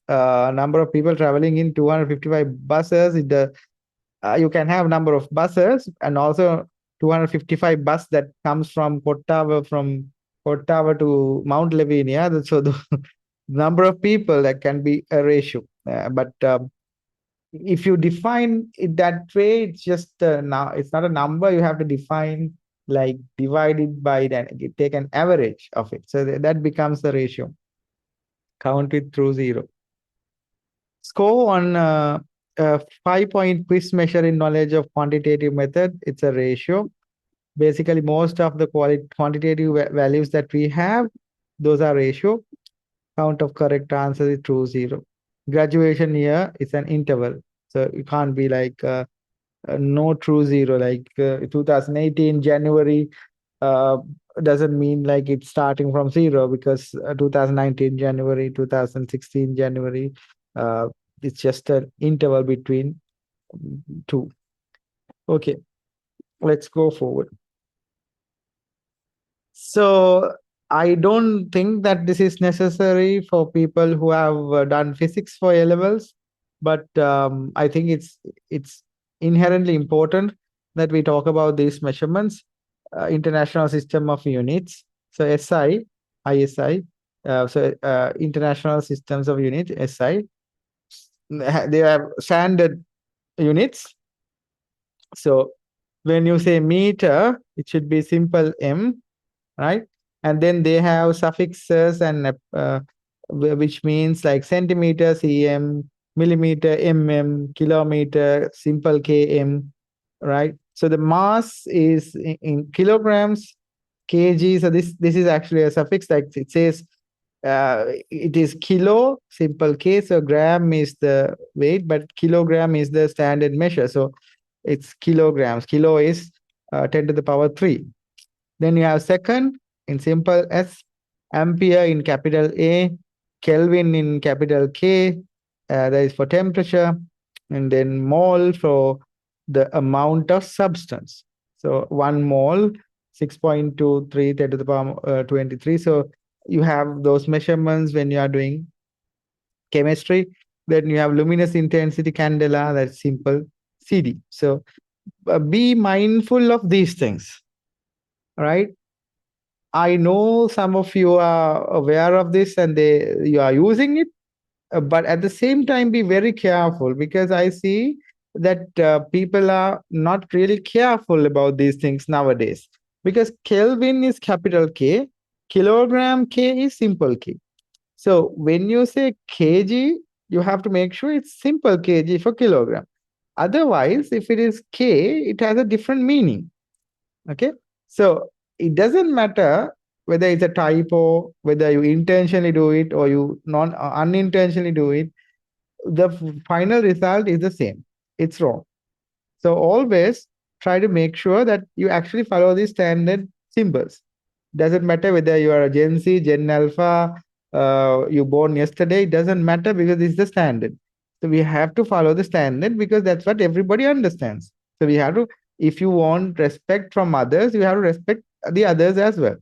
number of people traveling in 255 buses. You can have number of buses and also 255 bus that comes from Kottawa to Mount Lavinia. So the number of people, that can be a ratio. But if you define it that way, it's just now it's not a number. You have to define like divided by then take an average of it. So that becomes the ratio. Count it through zero. Score on 5-point quiz measure in knowledge of quantitative method. It's a ratio. Basically, most of the quantitative values that we have, those are ratio. Count of correct answers is true zero. Graduation year is an interval. So you can't be like no true zero, like 2018 January uh, doesn't mean like it's starting from zero because 2019 January, 2016 January, uh, it's just an interval between two. Okay, let's go forward. So I don't think that this is necessary for people who have done physics for A levels, but I think it's inherently important that we talk about these measurements. International System of Units, so SI, ISI, International Systems of Units, SI. They have standard units. So when you say meter, it should be simple M, right? And then they have suffixes and which means like centimeter, cm, millimeter, mm, kilometer, simple km, right? So the mass is in kilograms, kg. So this is actually a suffix, like it says it is kilo, simple k. So gram is the weight, but kilogram is the standard measure. So it's kilograms. Kilo is 10 to the power 3. Then you have second in simple S, ampere in capital A, Kelvin in capital K, that is for temperature, and then mole for the amount of substance. So 1 mole, 6.23 10 to the power 23. So you have those measurements when you are doing chemistry. Then you have luminous intensity candela, that's simple CD. So be mindful of these things, right? I know some of you are aware of this and you are using it, but at the same time, be very careful because I see that people are not really careful about these things nowadays. Because Kelvin is capital K, kilogram K is simple K. So when you say kg, you have to make sure it's simple kg for kilogram. Otherwise, if it is K, it has a different meaning. Okay. So it doesn't matter whether it's a typo, whether you intentionally do it or you non unintentionally do it, the final result is the same. It's wrong. So always try to make sure that you actually follow the standard symbols. Doesn't matter whether you are a Gen Z, Gen Alpha, you born yesterday, it doesn't matter because this is the standard. So we have to follow the standard because that's what everybody understands. So we have to, if you want respect from others, you have to respect the others as well.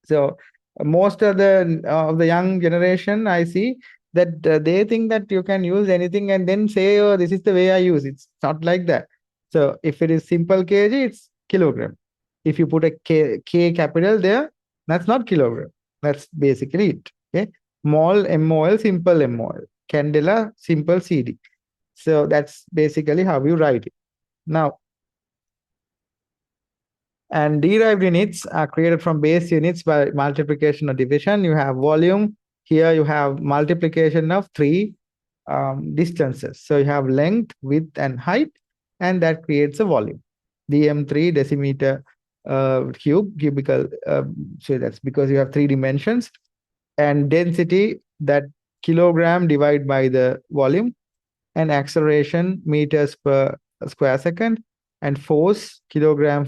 So most of the young generation, I see that they think that you can use anything and then say, "Oh, this is the way I use." It's not like that. So if it is simple kg, it's kilogram. If you put a K capital there, that's not kilogram. That's basically it. Okay, mol, mol, simple mol, candela, simple CD. So that's basically how you write it. Now, and derived units are created from base units by multiplication or division. You have volume. Here you have multiplication of three distances. So you have length, width, and height, and that creates a volume. dm3 decimeter cubical. So that's because you have three dimensions. And density, that kilogram divided by the volume, and acceleration meters per square second, and force kilogram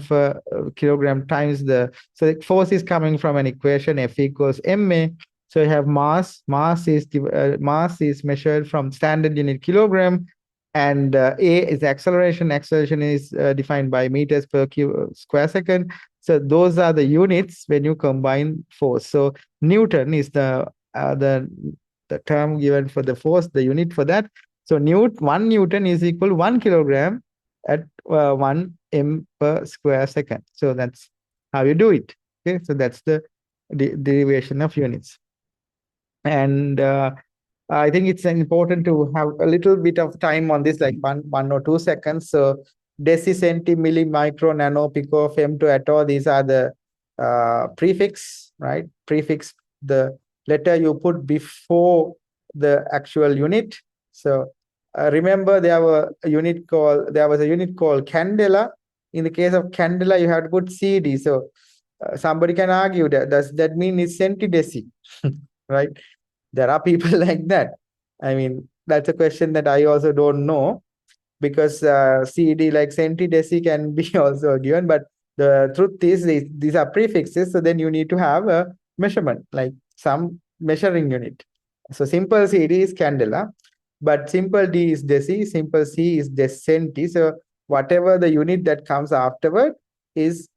times the, so the force is coming from an equation F equals ma. So you have mass is measured from standard unit kilogram, and a is acceleration is defined by meters per square second. So those are the units when you combine force. So Newton is the term given for the force, the unit for that. So 1 Newton is equal to 1 kilogram at 1 m per square second. So that's how you do it. Okay, so that's the derivation of units. And I think it's important to have a little bit of time on this, like 1 or 2 seconds. So deci, centi, milli, micro, nano, pico, femto, atto, these are the prefix, right? Prefix, the letter you put before the actual unit. So remember there was a unit called candela. In the case of candela, you have to put CD. So somebody can argue that does that mean it's centideci, right? There are people like that. I mean, that's a question that I also don't know, because CD like centideci can be also given, but the truth is these are prefixes, so then you need to have a measurement, like some measuring unit. So simple CD is candela, but simple D is deci, simple C is decenti. So whatever the unit that comes afterward is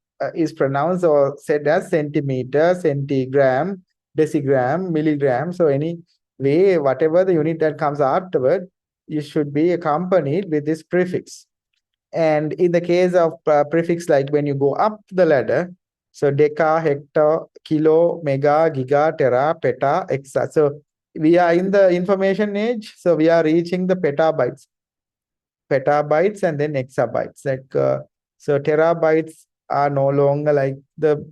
pronounced or said as centimeter, centigram, decigram, milligram. So any way, whatever the unit that comes afterward, it should be accompanied with this prefix. And in the case of prefix, like when you go up the ladder, so deca, hecto, kilo, mega, giga, tera, peta, exa. So we are in the information age, so we are reaching the petabytes and then exabytes. Like so terabytes are no longer like the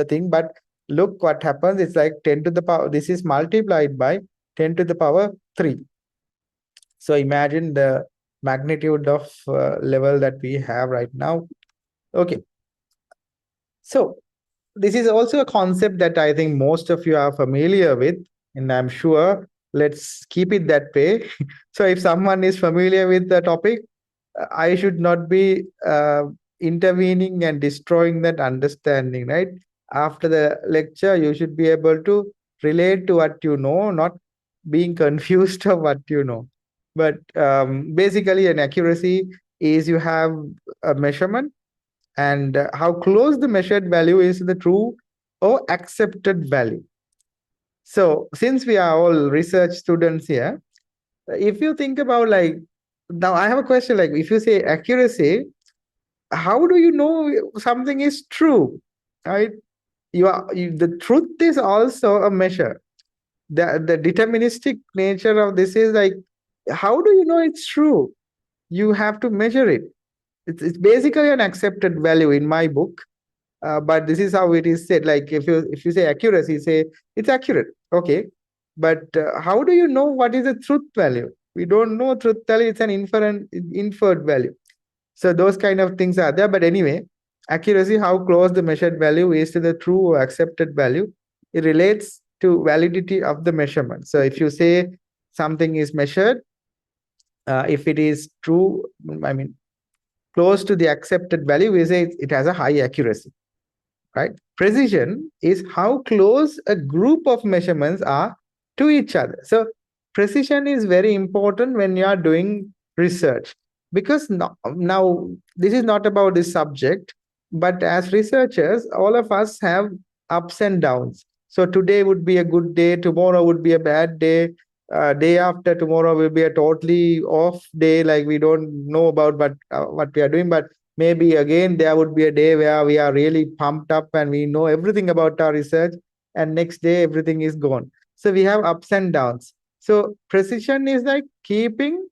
thing, but look what happens. It's like 10 to the power, this is multiplied by 10 to the power 3. So imagine the magnitude of level that we have right now. Okay. So this is also a concept that I think most of you are familiar with, and I'm sure let's keep it that way. So if someone is familiar with the topic, I should not be intervening and destroying that understanding, right? After the lecture, you should be able to relate to what you know, not being confused of what you know. But basically, an accuracy is you have a measurement, and how close the measured value is to the true or accepted value. So since we are all research students here, if you think about, like, now I have a question, like if you say accuracy, how do you know something is true, right? The truth is also a measure. The deterministic nature of this is like, how do you know it's true? You have to measure it. It's basically an accepted value in my book. But this is how it is said. Like if you say accuracy, say it's accurate, okay. But how do you know what is the truth value? We don't know truth value. It's an inferred value. So those kind of things are there. But anyway, accuracy, how close the measured value is to the true or accepted value, it relates to validity of the measurement. So if you say something is measured, if it is true, I mean close to the accepted value, we say it has a high accuracy, right? Precision is how close a group of measurements are to each other. So precision is very important when you are doing research, because now this is not about this subject, but as researchers, all of us have ups and downs. So today would be a good day, tomorrow would be a bad day, day after tomorrow will be a totally off day, like we don't know about what we are doing. But maybe again there would be a day where we are really pumped up and we know everything about our research, and next day everything is gone. So we have ups and downs. So precision is like keeping,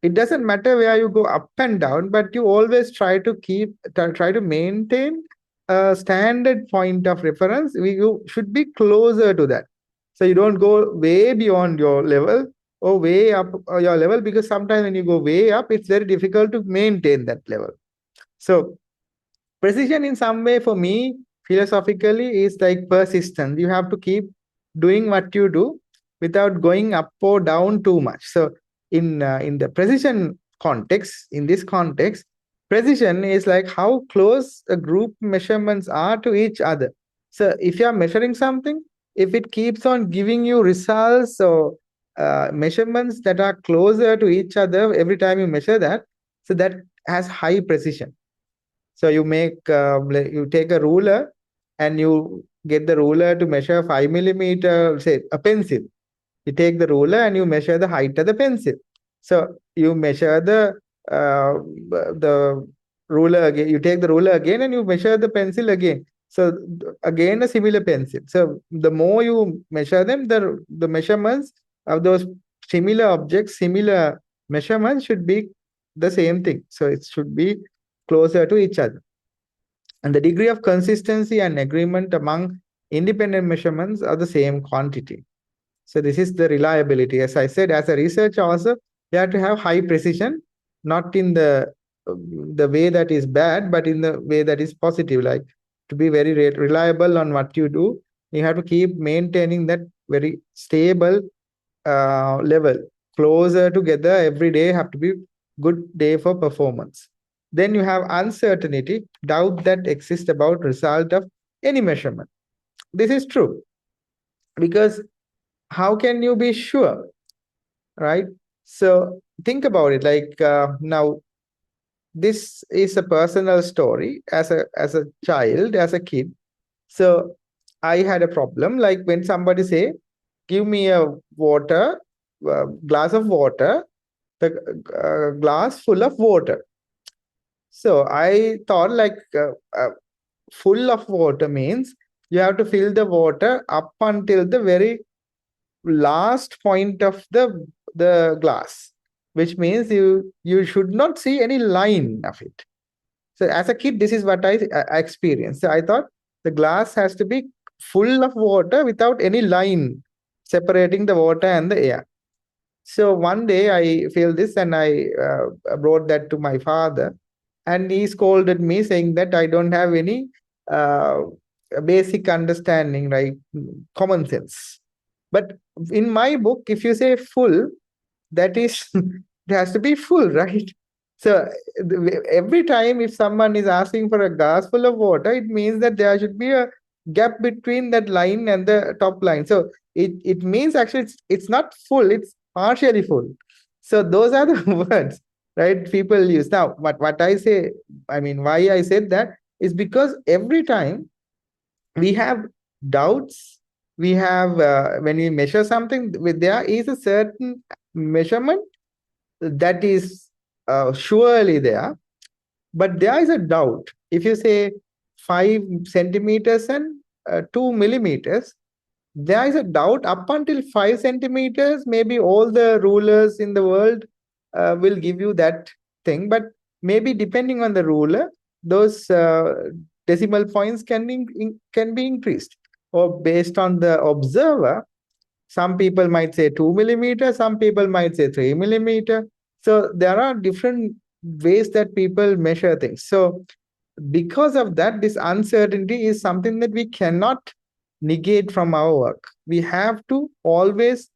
it doesn't matter where you go up and down, but you always try to maintain a standard point of reference. You should be closer to that. So you don't go way beyond your level or way up your level, because sometimes when you go way up, it's very difficult to maintain that level. So precision in some way for me philosophically is like persistence. You have to keep doing what you do, without going up or down too much. So in the precision context, in this context, precision is like how close a group measurements are to each other. So if you are measuring something, if it keeps on giving you results or measurements that are closer to each other every time you measure that, so that has high precision. So you take a ruler and you get the ruler to measure 5 millimeter, say a pencil. You take the ruler and you measure the height of the pencil. So you measure the ruler again. You take the ruler again and you measure the pencil again. So again a similar pencil. So the more you measure them, the measurements of those similar objects, similar measurements should be the same thing. So it should be closer to each other. And the degree of consistency and agreement among independent measurements are the same quantity. So this is the reliability. As I said, as a researcher also, you have to have high precision, not in the way that is bad, but in the way that is positive. Like to be very reliable on what you do, you have to keep maintaining that very stable level. Closer together every day have to be good day for performance. Then you have uncertainty, doubt that exists about result of any measurement. This is true because how can you be sure, right? So think about it. Like now, this is a personal story. As a child, as a kid, so I had a problem. Like when somebody say, "Give me a glass of water, the glass full of water." So I thought like full of water means you have to fill the water up until the very last point of the glass, which means you should not see any line of it. So as a kid, this is what I experienced. So I thought the glass has to be full of water without any line separating the water and the air. So one day I feel this and I brought that to my father, and he scolded me saying that I don't have any uh, basic understanding, right? Common sense. But in my book, if you say full, that is, it has to be full, right? So every time if someone is asking for a glass full of water, it means that there should be a gap between that line and the top line. So it means actually it's not full, it's partially full. So those are the words, right? People use. Now, what I say, I mean, why I said that is because every time we have doubts, we have when we measure something, there is a certain measurement that is surely there, but there is a doubt. If you say 5 centimeters and 2 millimeters, there is a doubt up until 5 centimeters. Maybe all the rulers in the world will give you that thing, but maybe depending on the ruler, those decimal points can be increased. Or based on the observer, some people might say 2 millimeter, some people might say 3 millimeter. So there are different ways that people measure things. So because of that, this uncertainty is something that we cannot negate from our work. We have to always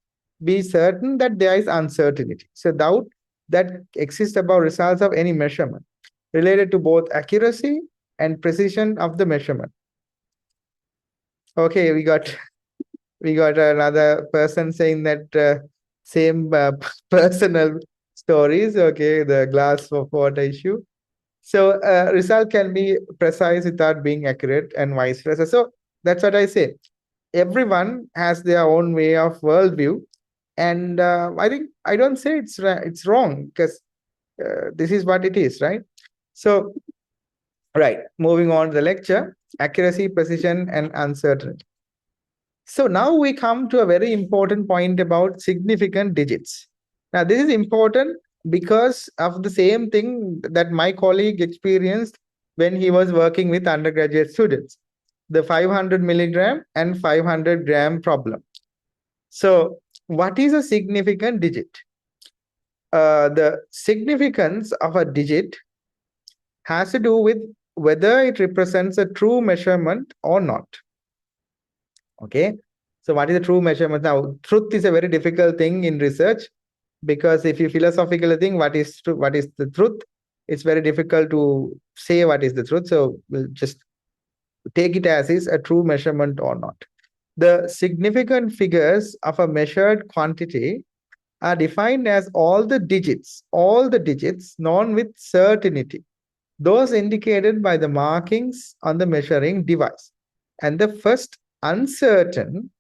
be certain that there is uncertainty. So doubt that exists about results of any measurement related to both accuracy and precision of the measurement. Okay, we got another person saying that same personal stories. Okay, the glass of water issue. So result can be precise without being accurate and vice versa. So that's what I say. Everyone has their own way of worldview. And I don't say it's wrong because this is what it is, right? So, right, moving on to the lecture, accuracy, precision, and uncertainty. So now we come to a very important point about significant digits. Now, this is important because of the same thing that my colleague experienced when he was working with undergraduate students, the 500 milligram and 500 gram problem. So, what is a significant digit? The significance of a digit has to do with whether it represents a true measurement or not. Okay. So what is the true measurement? Now, truth is a very difficult thing in research, because if you philosophically think what is true, what is the truth, it's very difficult to say what is the truth. So we'll just take it as is a true measurement or not. The significant figures of a measured quantity are defined as all the digits known with certainty, those indicated by the markings on the measuring device, and the first uncertain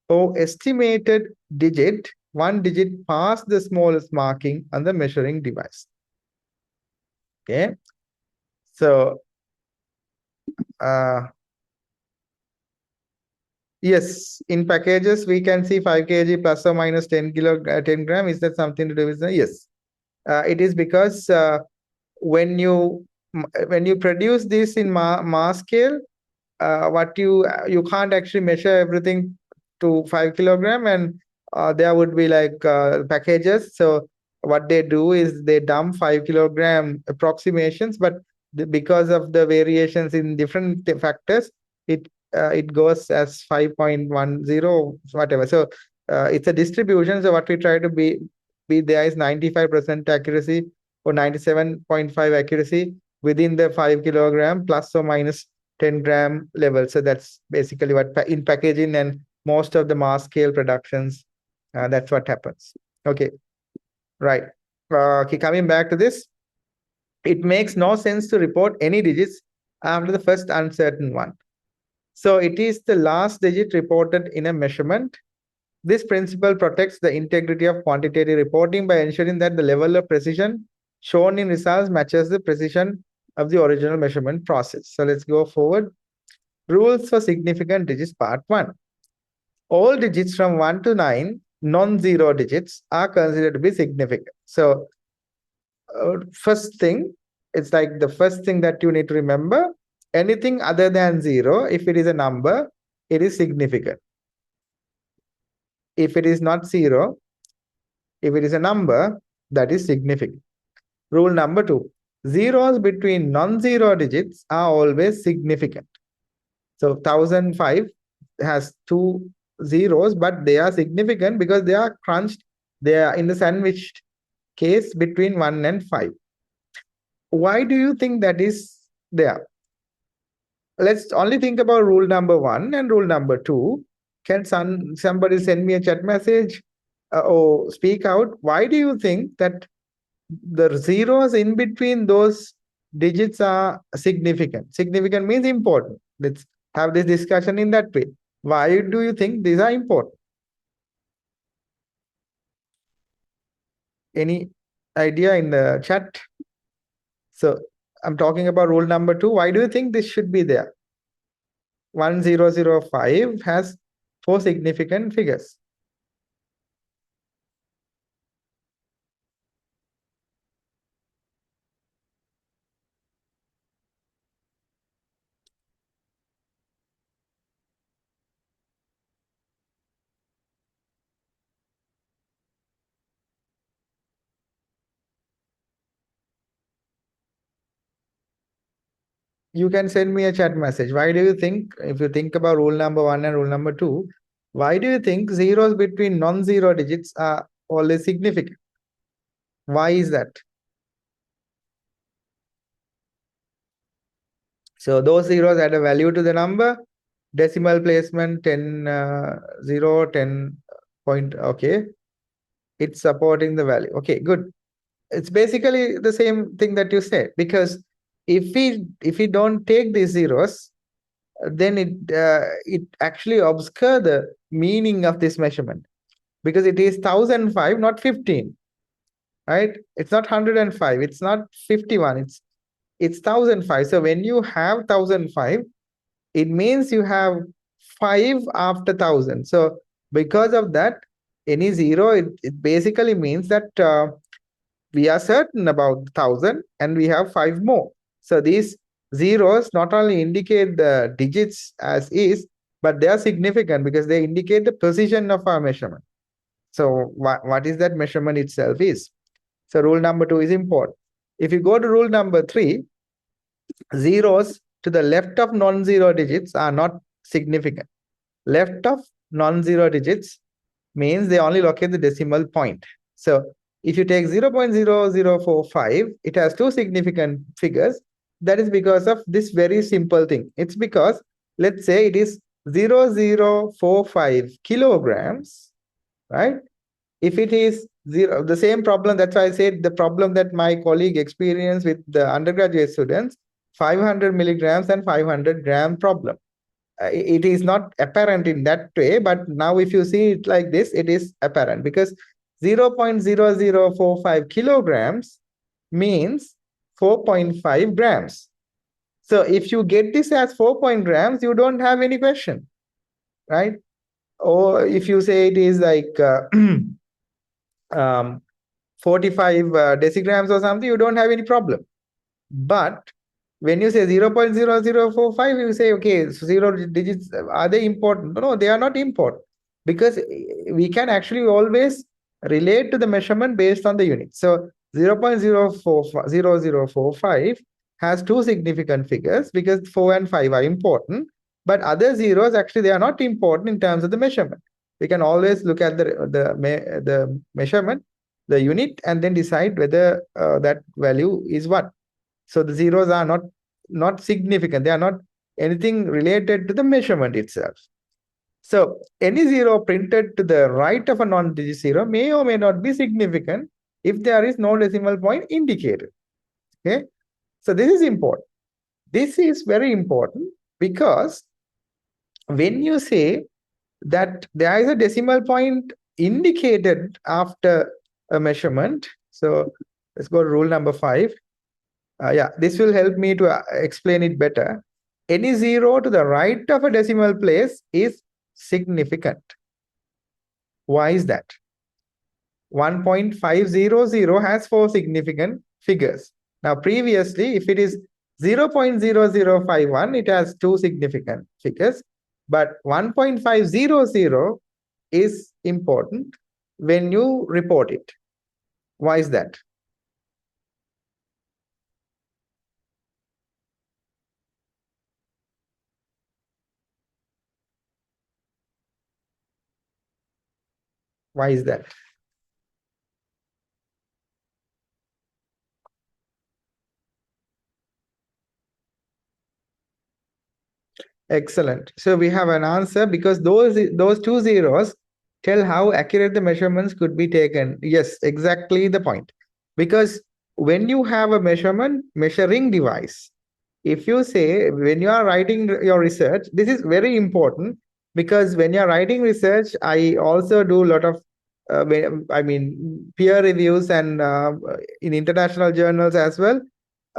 or estimated digit, one digit past the smallest marking on the measuring device. Okay, so yes, in packages we can see 5 kg plus or minus 10 gram. Is that something to do with the? Yes, it is because when you produce this in mass scale, what you can't actually measure everything to 5 kilogram, and there would be like packages. So what they do is they dump 5 kilogram approximations, but because of the variations in different factors, it goes as 5.10 whatever. So it's a distribution. So what we try to be there is 95% accuracy or 97.5 accuracy within the 5 kilogram plus or minus 10 gram level. So that's basically what in packaging and most of the mass scale productions, that's what happens. Okay, right. Okay, coming back to this, it makes no sense to report any digits after the first uncertain one. So it is the last digit reported in a measurement. This principle protects the integrity of quantitative reporting by ensuring that the level of precision shown in results matches the precision of the original measurement process. So let's go forward. Rules for significant digits, part 1. All digits from 1 to 9, non-zero digits, are considered to be significant. So first thing, it's like the first thing that you need to remember, anything other than 0, if it is a number, it is significant. If it is not 0, if it is a number, that is significant. Rule number 2, zeros between non-zero digits are always significant. So 1005 has 2 zeros, but they are significant because they are crunched, they are in the sandwiched case between 1 and 5. Why do you think that is there? Let's only think about rule number 1 and rule number 2. Can somebody send me a chat message or speak out? Why do you think that the zeros in between those digits are significant? Significant means important. Let's have this discussion in that way. Why do you think these are important? Any idea in the chat? So I'm talking about rule number 2. Why do you think this should be there? 1005 has 4 significant figures. You can send me a chat message. Why do you think, if you think about rule number 1 and rule number 2, why do you think zeros between non-zero digits are always significant? Why is that? So those zeros add a value to the number, decimal placement 10, 0, 10 point, okay. It's supporting the value. Okay, good. It's basically the same thing that you said, because if we don't take these zeros, then it actually obscure the meaning of this measurement, because it is 1005, not 15, right? It's not 105, it's not 51, it's 1005. So when you have 1005, it means you have 5 after 1000. So because of that, any zero, it basically means that we are certain about 1000 and we have 5 more. So these zeros not only indicate the digits as is, but they are significant because they indicate the precision of our measurement. So what is that measurement itself is. So rule number 2 is important. If you go to rule number 3, zeros to the left of non-zero digits are not significant. Left of non-zero digits means they only locate the decimal point. So if you take 0.0045, it has two significant figures. That is because of this very simple thing. It's because, let's say it is 0045 kilograms, right? If it is zero, the same problem, that's why I said the problem that my colleague experienced with the undergraduate students, 500 milligrams and 500-gram problem. It is not apparent in that way, but now if you see it like this, it is apparent because 0.0045 kilograms means 4.5 grams. So if you get this as 4 grams, you don't have any question, right? Or if you say it is like 45 decigrams or something, you don't have any problem. But when you say 0.0045, you say, okay, so zero digits, are they important? No, they are not important because we can actually always relate to the measurement based on the unit. So 0.0045 has two significant figures because 4 and 5 are important, but other zeros, actually, they are not important in terms of the measurement. We can always look at the measurement, the unit, and then decide whether that value is what. So the zeros are not significant. They are not anything related to the measurement itself. So any zero printed to the right of a non-digit zero may or may not be significant if there is no decimal point indicated. Okay. So this is important. This is very important because when you say that there is a decimal point indicated after a measurement, so let's go to rule number 5. Yeah, this will help me to explain it better. Any zero to the right of a decimal place is significant. Why is that? 1.500 has 4 significant figures. Now, previously, if it is 0.0051, it has 2 significant figures. But 1.500 is important when you report it. Why is that? Why is that? Excellent. So we have an answer because those two zeros tell how accurate the measurements could be taken. Yes, exactly the point. Because when you have a measuring device, if you say when you are writing your research, this is very important because when you are writing research, I also do a lot of peer reviews and in international journals as well.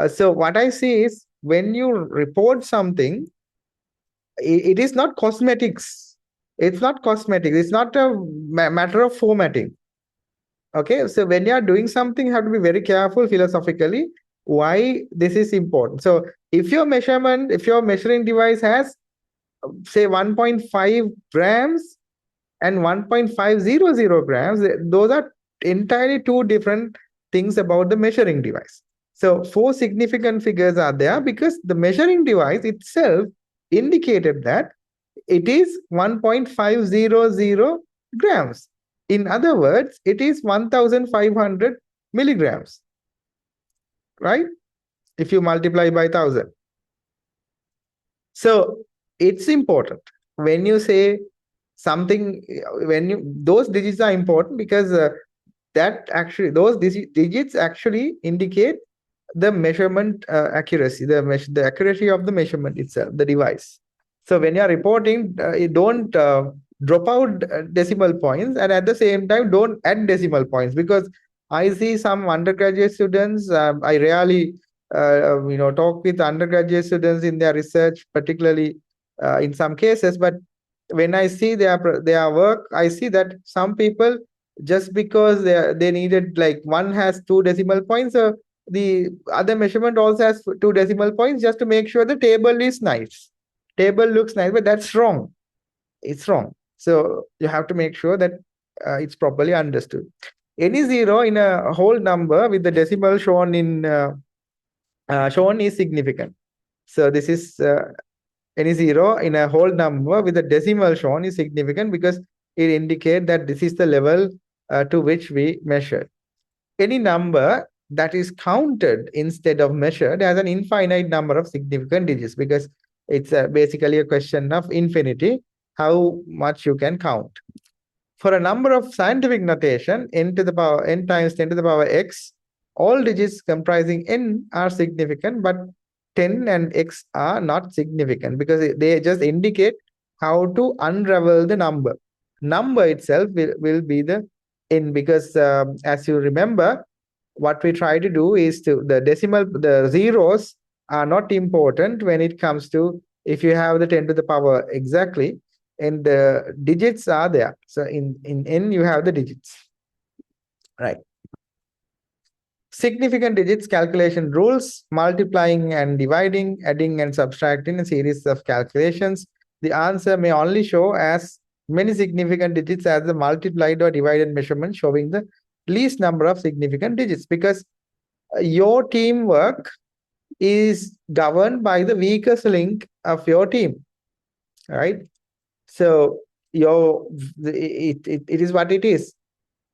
So what I see is when you report something, it is not cosmetics. It's not cosmetics. It's not a matter of formatting. Okay, so when you are doing something, you have to be very careful philosophically why this is important. So if your measuring device has say 1.5 grams and 1.500 grams, those are entirely two different things about the measuring device. So 4 significant figures are there because the measuring device itself indicated that it is 1.500 grams. In other words, it is 1,500 milligrams, right? If you multiply by 1,000. So it's important when you say something, those digits are important because those digits actually indicate the measurement accuracy, the accuracy of the measurement itself, the device. So when you are reporting, you don't drop out decimal points, and at the same time, don't add decimal points because I see some undergraduate students. I rarely, talk with undergraduate students in their research, particularly in some cases. But when I see their work, I see that some people, just because they needed, like, one has 2 decimal points, so the other measurement also has 2 decimal points just to make sure the table is nice. Table looks nice, but that's wrong. It's wrong. So you have to make sure that it's properly understood. Any zero in a whole number with the decimal shown is significant. So this is Any zero in a whole number with a decimal shown is significant because it indicates that this is the level to which we measure. Any number that is counted instead of measured has an infinite number of significant digits, because it's basically a question of infinity, how much you can count. For a number of scientific notation, n to the power n times 10 to the power x, all digits comprising n are significant, but 10 and x are not significant because they just indicate how to unravel the number. Number itself will be the n, because as you remember, what we try to do is the zeros are not important when it comes to if you have the 10 to the power exactly, and the digits are there. So in n you have the digits, right? Significant digits calculation rules: multiplying and dividing, adding and subtracting a series of calculations. The answer may only show as many significant digits as the multiplied or divided measurement showing the least number of significant digits, because your teamwork is governed by the weakest link of your team, right? So it is what it is.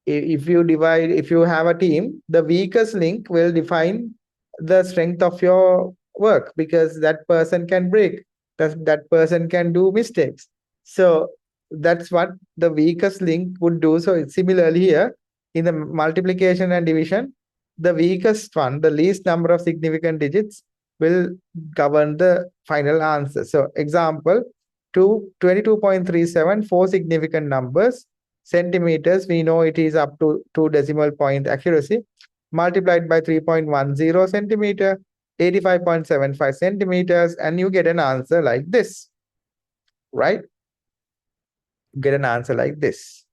If you have a team, the weakest link will define the strength of your work, because that person can break, that person can do mistakes. So that's what the weakest link would do. So it's similarly here in the multiplication and division, the weakest one, the least number of significant digits, will govern the final answer. So example, 22.37, four significant numbers. Centimeters, we know it is up to 2 decimal point accuracy, multiplied by 3.10 centimeter, 85.75 centimeters, and you get an answer like this, right? Get an answer like this,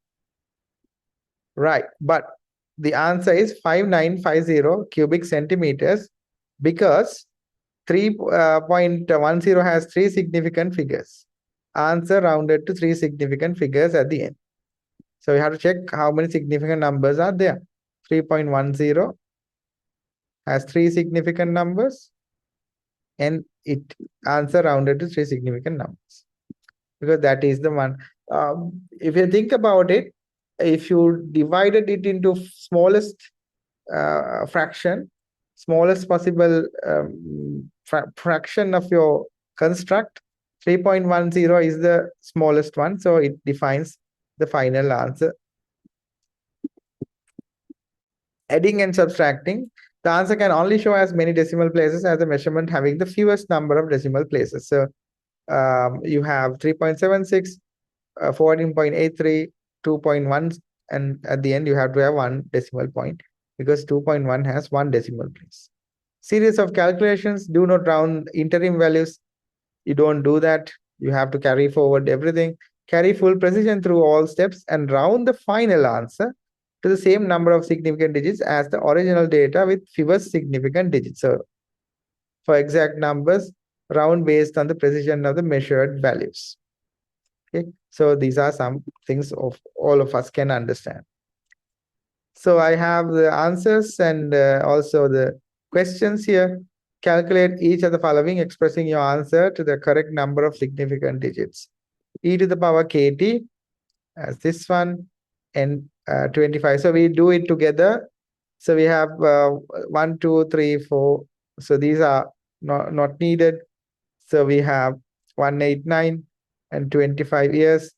right? But the answer is 5950 cubic centimeters, because 3.10 has three significant figures. Answer rounded to three significant figures at the end. So we have to check how many significant numbers are there. 3.10 has three significant numbers, and it answer rounded to three significant numbers, because that is the one. If you think about it, if you divided it into smallest fraction, smallest possible fraction of your construct, 3.10 is the smallest one, so it defines the final answer. Adding and subtracting, the answer can only show as many decimal places as the measurement having the fewest number of decimal places. So you have 3.76, 14.83, 2.1, and at the end you have to have one decimal point, because 2.1 has one decimal place. Series of calculations, do not round interim values. You don't do that. You have to carry forward everything. Carry full precision through all steps and round the final answer to the same number of significant digits as the original data with fewest significant digits. So for exact numbers, round based on the precision of the measured values. Okay, so these are some things of all of us can understand. So I have the answers and also the questions here. Calculate each of the following, expressing your answer to the correct number of significant digits. E to the power kt as this one, and 25. So we do it together. So we have 1, 2, 3, 4. So these are not needed. So we have 189 and 25 years.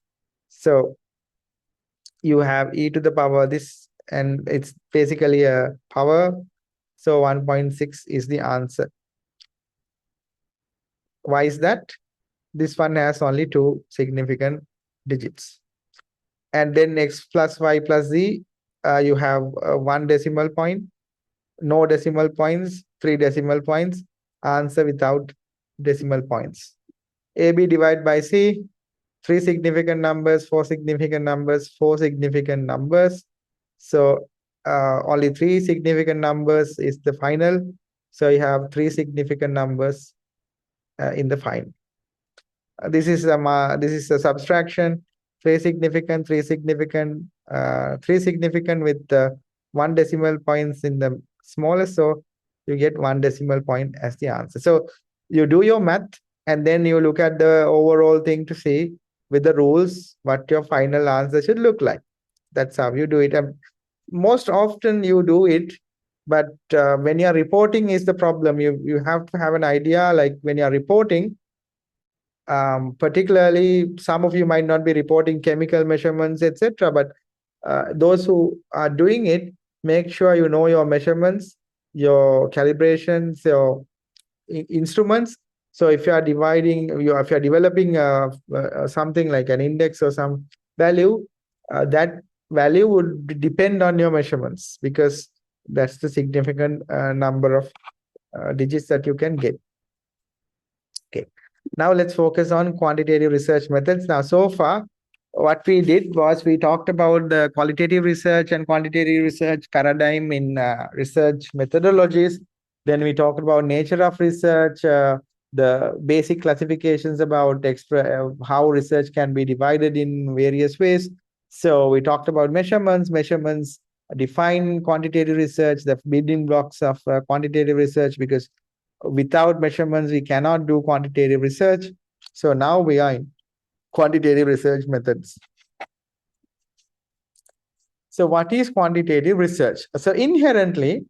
So you have e to the power this, and it's basically a power. So 1.6 is the answer. Why is that? This one has only two significant digits. And then x plus y plus z, you have one decimal point, no decimal points, three decimal points, answer without decimal points. AB divided by C, three significant numbers, four significant numbers, four significant numbers. So only three significant numbers is the final. So you have three significant numbers in the final. This is a subtraction. Three significant with one decimal points in the smallest. So you get one decimal point as the answer. So you do your math and then you look at the overall thing to see with the rules what your final answer should look like. That's how you do it. And most often you do it, but when you're reporting is the problem. You have to have an idea, like when you're reporting, particularly some of you might not be reporting chemical measurements, etc. But those who are doing it, make sure you know your measurements, your calibrations, your instruments. So if you are if you are developing something like an index or some value, that value would depend on your measurements, because that's the significant number of digits that you can get. Okay. Now let's focus on quantitative research methods. Now, so far, what we did was we talked about the qualitative research and quantitative research paradigm in research methodologies. Then we talked about nature of research, the basic classifications about how research can be divided in various ways. So we talked about measurements. Measurements define quantitative research, the building blocks of quantitative research, because without measurements, we cannot do quantitative research. So now we are in quantitative research methods. So what is quantitative research? So inherently,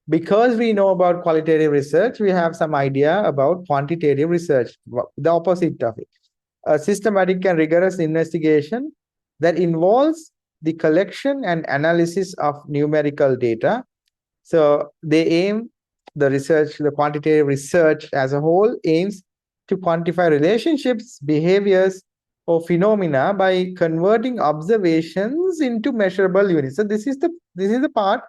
because we know about qualitative research, we have some idea about quantitative research, the opposite of it. A systematic and rigorous investigation that involves the collection and analysis of numerical data. So the quantitative research as a whole aims to quantify relationships, behaviors, or phenomena by converting observations into measurable units. So this is the part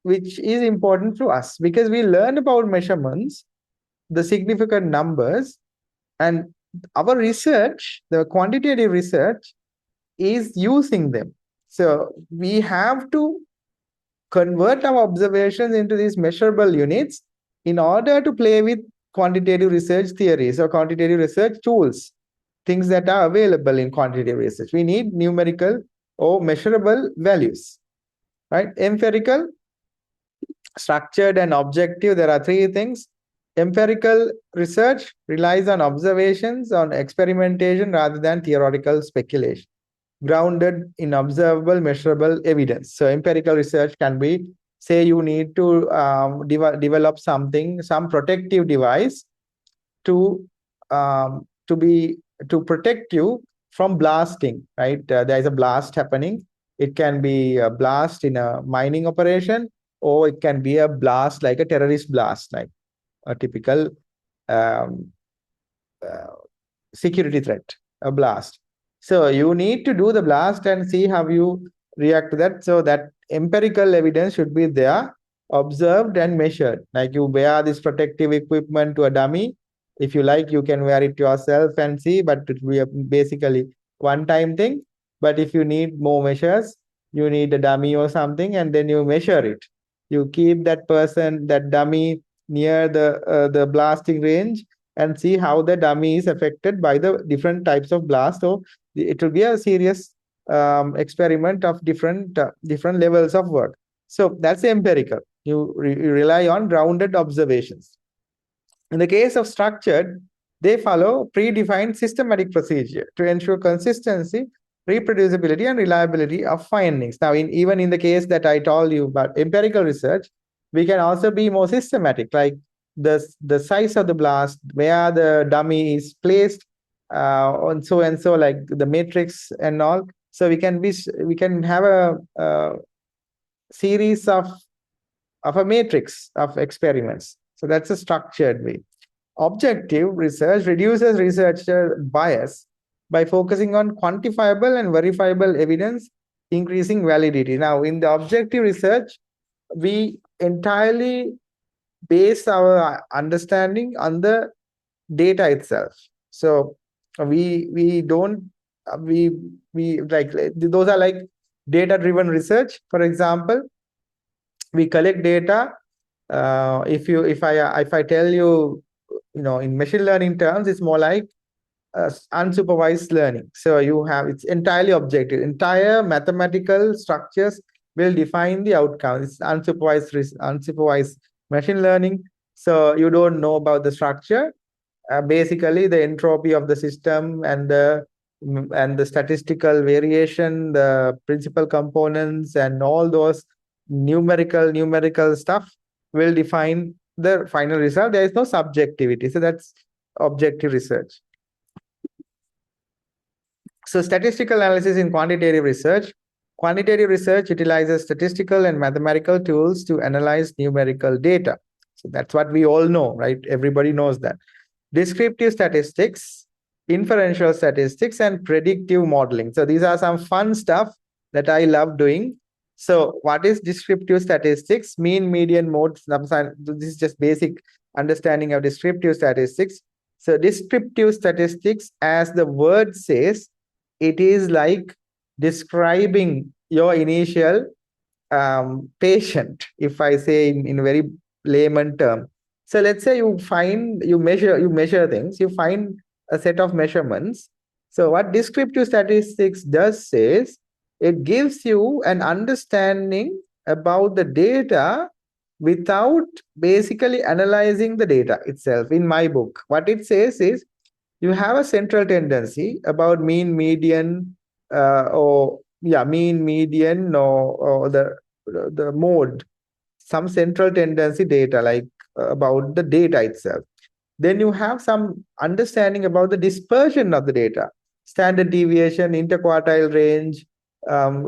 which is important to us, because we learn about measurements, the significant numbers, and our research, the quantitative research, is using them. So we have to convert our observations into these measurable units in order to play with quantitative research theories or quantitative research tools, things that are available in quantitative research. We need numerical or measurable values, right? Empirical, structured, and objective. There are three things. Empirical research relies on observations, on experimentation rather than theoretical speculation, grounded in observable, measurable evidence. So empirical research can be, say you need to develop something, some protective device to um, to be to protect you from blasting, right? There is a blast happening. It can be a blast in a mining operation, or it can be a blast like a terrorist blast, like a typical um, uh, security threat, a blast. So you need to do the blast and see how you react to that. So that empirical evidence should be there, observed and measured. Like you wear this protective equipment to a dummy. If you like, you can wear it yourself and see, but it will be a basically one-time thing. But if you need more measures, you need a dummy or something, and then you measure it. You keep that person, that dummy, near the blasting range, and see how the dummy is affected by the different types of blast. So it will be a serious experiment of different levels of work. So that's empirical. You rely on grounded observations. In the case of structured, they follow predefined systematic procedure to ensure consistency, reproducibility, and reliability of findings. Now, even in the case that I told you about empirical research, we can also be more systematic, like the size of the blast, where the dummy is placed, and so, like the matrix and all. So we can have a series of a matrix of experiments. So that's a structured way. Objective research reduces researcher bias by focusing on quantifiable and verifiable evidence, increasing validity. Now, in the objective research, we entirely base our understanding on the data itself. So we don't we like those are like data driven research. For example, we collect data. If I tell you, in machine learning terms, it's more like unsupervised learning. So it's entirely objective. Entire mathematical structures will define the outcome. It's unsupervised machine learning. So you don't know about the structure. basically the entropy of the system and the statistical variation, the principal components, and all those numerical stuff will define the final result. There is no subjectivity, so that's objective research. So statistical analysis in quantitative research. Quantitative research utilizes statistical and mathematical tools to analyze numerical data. So that's what we all know, right? Everybody knows that. Descriptive statistics, inferential statistics, and predictive modeling. So these are some fun stuff that I love doing. So what is descriptive statistics? Mean, median, mode. This is just basic understanding of descriptive statistics. So descriptive statistics, as the word says, it is like describing your initial patient, if I say in very layman term. So let's say you measure things, you find a set of measurements. So what descriptive statistics does is it gives you an understanding about the data without basically analyzing the data itself. In my book, what it says is you have a central tendency about mean, median, mean, median, or the mode, some central tendency data, like about the data itself. Then you have some understanding about the dispersion of the data, standard deviation, interquartile range.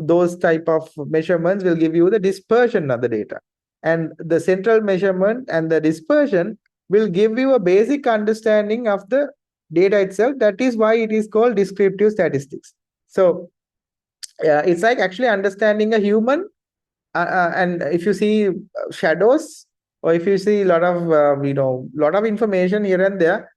Those type of measurements will give you the dispersion of the data, and the central measurement and the dispersion will give you a basic understanding of the data itself. That is why it is called descriptive statistics. So it's like actually understanding a human, and if you see shadows, or if you see a lot of lot of information here and there,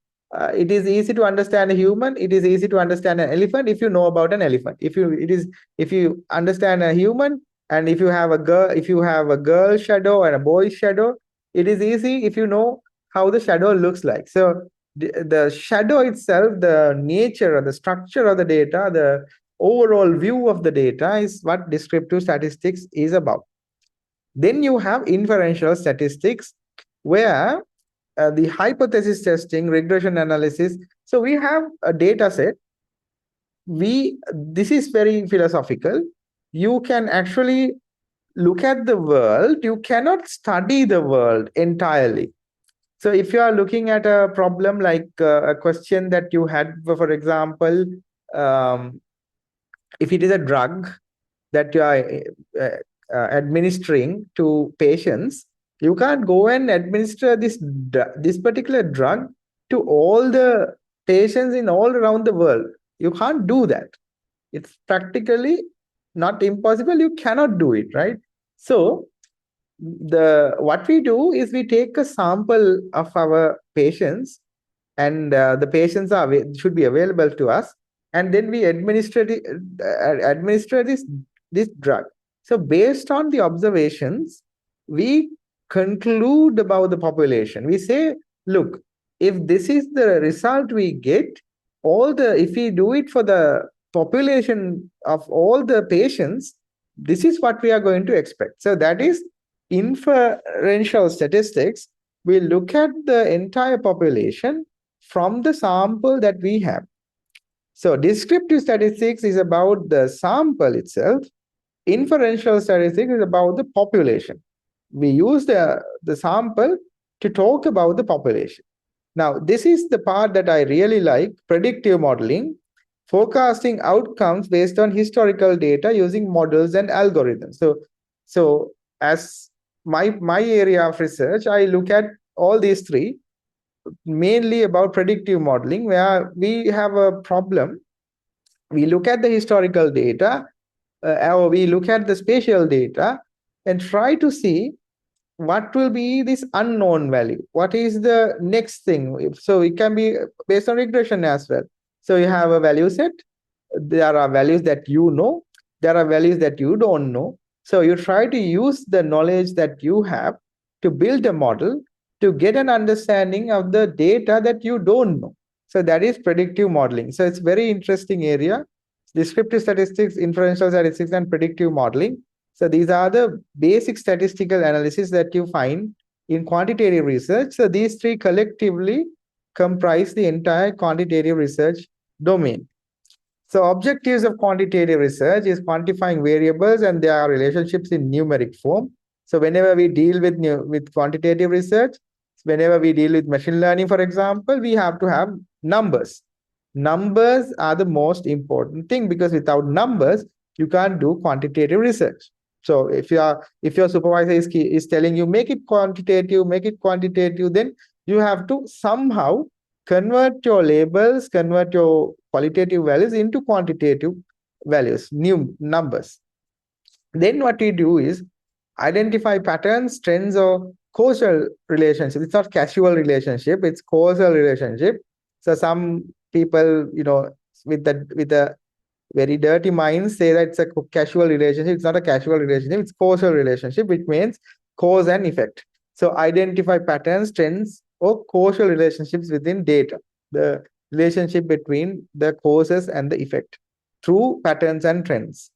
it is easy to understand a human. It is easy to understand an elephant if you know about an elephant. If you understand a human, and if you have a girl shadow and a boy shadow, it is easy if you know how the shadow looks like. So the shadow itself, the nature or the structure of the data, the overall view of the data is what descriptive statistics is about. Then you have inferential statistics, where the hypothesis testing, regression analysis. So we have a data set. This is very philosophical. You can actually look at the world. You cannot study the world entirely. So if you are looking at a problem like a question that you had, for example, if it is a drug that you are administering to patients, you can't go and administer this particular drug to all the patients in all around the world. You can't do that. It's practically not impossible. You cannot do it, right? So what we do is we take a sample of our patients, and the patients should be available to us, and then we administer this drug. So based on the observations, we conclude about the population. We say, look, if this is the result we get, if we do it for the population of all the patients, this is what we are going to expect. So that is inferential statistics. We look at the entire population from the sample that we have. So descriptive statistics is about the sample itself. Inferential statistics is about the population. We use the sample to talk about the population. Now, this is the part that I really like: predictive modeling, forecasting outcomes based on historical data using models and algorithms. So as my area of research, I look at all these three, mainly about predictive modeling, where we have a problem. We look at the historical data, or we look at the spatial data, and try to see what will be this unknown value. What is the next thing? So it can be based on regression as well. So you have a value set. There are values that you know. There are values that you don't know. So you try to use the knowledge that you have to build a model to get an understanding of the data that you don't know. So that is predictive modeling. So it's very interesting area: descriptive statistics, inferential statistics, and predictive modeling. So these are the basic statistical analysis that you find in quantitative research. So these three collectively comprise the entire quantitative research domain. So objectives of quantitative research is quantifying variables and their relationships in numeric form. So whenever we deal with quantitative research, whenever we deal with machine learning, for example, we have to have numbers. Numbers are the most important thing, because without numbers, you can't do quantitative research. So if your supervisor is telling you make it quantitative, then you have to somehow convert your labels, convert your qualitative values into quantitative values, new numbers. Then what we do is identify patterns, trends, or causal relationship. It's not casual relationship, it's causal relationship. So some people, with a very dirty minds say that it's a casual relationship. It's not a casual relationship, it's causal relationship, which means cause and effect. So identify patterns, trends, or causal relationships within data, the relationship between the causes and the effect through patterns and trends.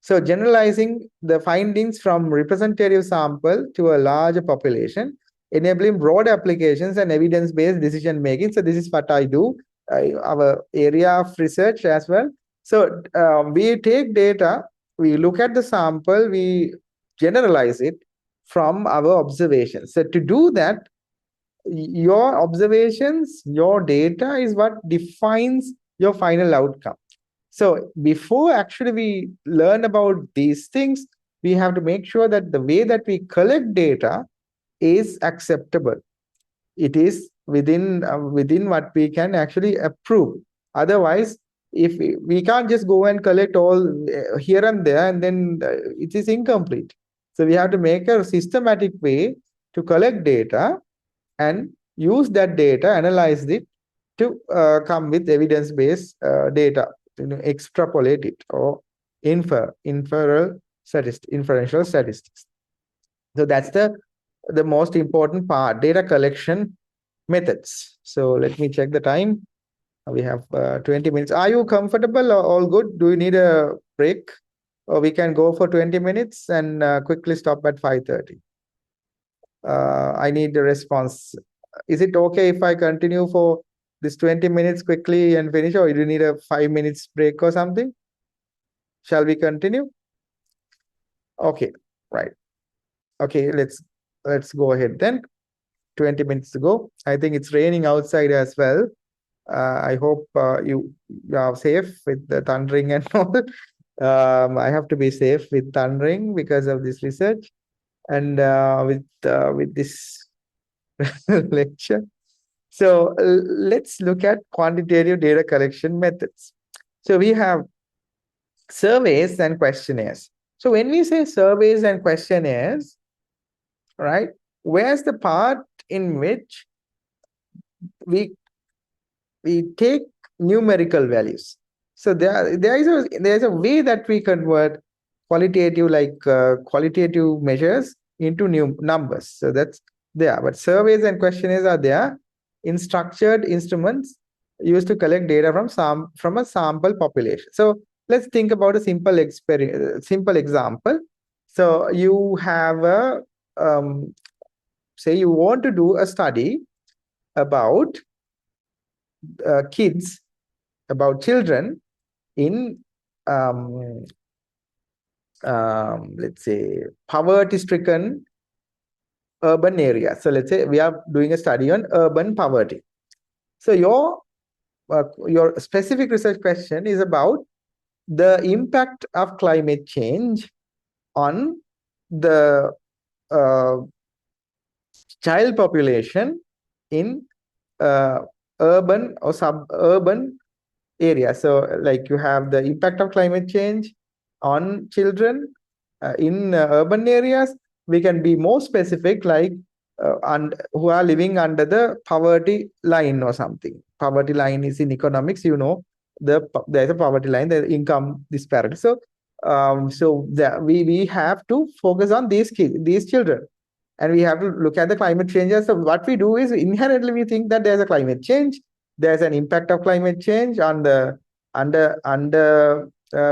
So generalizing the findings from representative sample to a larger population, enabling broad applications and evidence-based decision making. So this is what I do, our area of research as well. So we take data, we look at the sample, we generalize it from our observations. So to do that, your observations, your data is what defines your final outcome. So before actually we learn about these things, we have to make sure that the way that we collect data is acceptable. It is within what we can actually approve. Otherwise, if we can't just go and collect all here and there, and then it is incomplete. So we have to make a systematic way to collect data and use that data, analyze it to come with evidence-based data, extrapolate it or inferential statistics. So that's the most important part, data collection methods. So let me check the time. We have 20 minutes. Are you comfortable or all good? Do you need a break? Or we can go for 20 minutes and quickly stop at 5:30. I need a response. Is it okay if I continue for this 20 minutes quickly and finish, or do you need a 5 minutes break or something? Shall we continue? Okay, right. Okay, let's go ahead then. 20 minutes to go. I think it's raining outside as well. I hope you are safe with the thundering and all. I have to be safe with thundering because of this research and with this lecture. So let's look at quantitative data collection methods. So we have surveys and questionnaires. So when we say surveys and questionnaires, right, where's the part in which we take numerical values? So there's a way that we convert qualitative measures into new numbers. So that's there. But surveys and questionnaires are there in structured instruments used to collect data from a sample population. So let's think about a simple example. So you have say you want to do a study about kids, about children in let's say poverty-stricken urban areas. So let's say we are doing a study on urban poverty. So your specific research question is about the impact of climate change on the child population in urban or suburban areas. So like you have the impact of climate change on children in urban areas. We can be more specific, like who are living under the poverty line or something. Poverty line is in economics, there's a poverty line, the income disparity. So we have to focus on these children, and we have to look at the climate changes. So what we do is inherently we think that there's a climate change, there's an impact of climate change on the under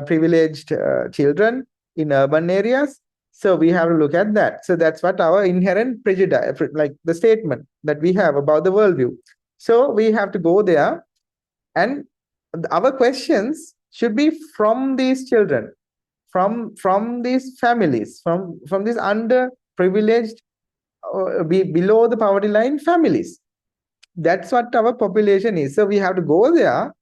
privileged children in urban areas. So we have to look at that. So that's what our inherent prejudice, like the statement that we have about the worldview. So we have to go there, and our questions should be from these children, from these families, from these underprivileged, below the poverty line families. That's what our population is. So we have to go there,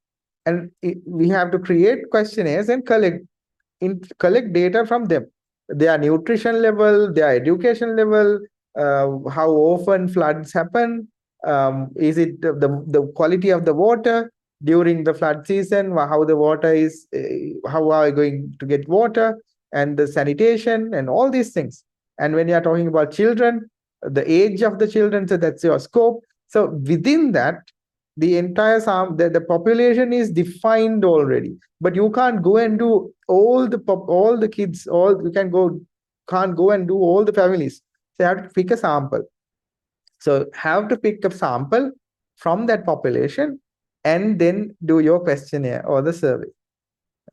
and we have to create questionnaires and collect data from them, their nutrition level, their education level, how often floods happen, is it the quality of the water during the flood season, how the water is, how are we going to get water, and the sanitation and all these things. And when you are talking about children, the age of the children, so that's your scope. So within that, the entire the population is defined already, but you can't go and do all the kids, all you can't go and do all the families. So you have to pick a sample. So have to pick a sample from that population and then do your questionnaire or the survey.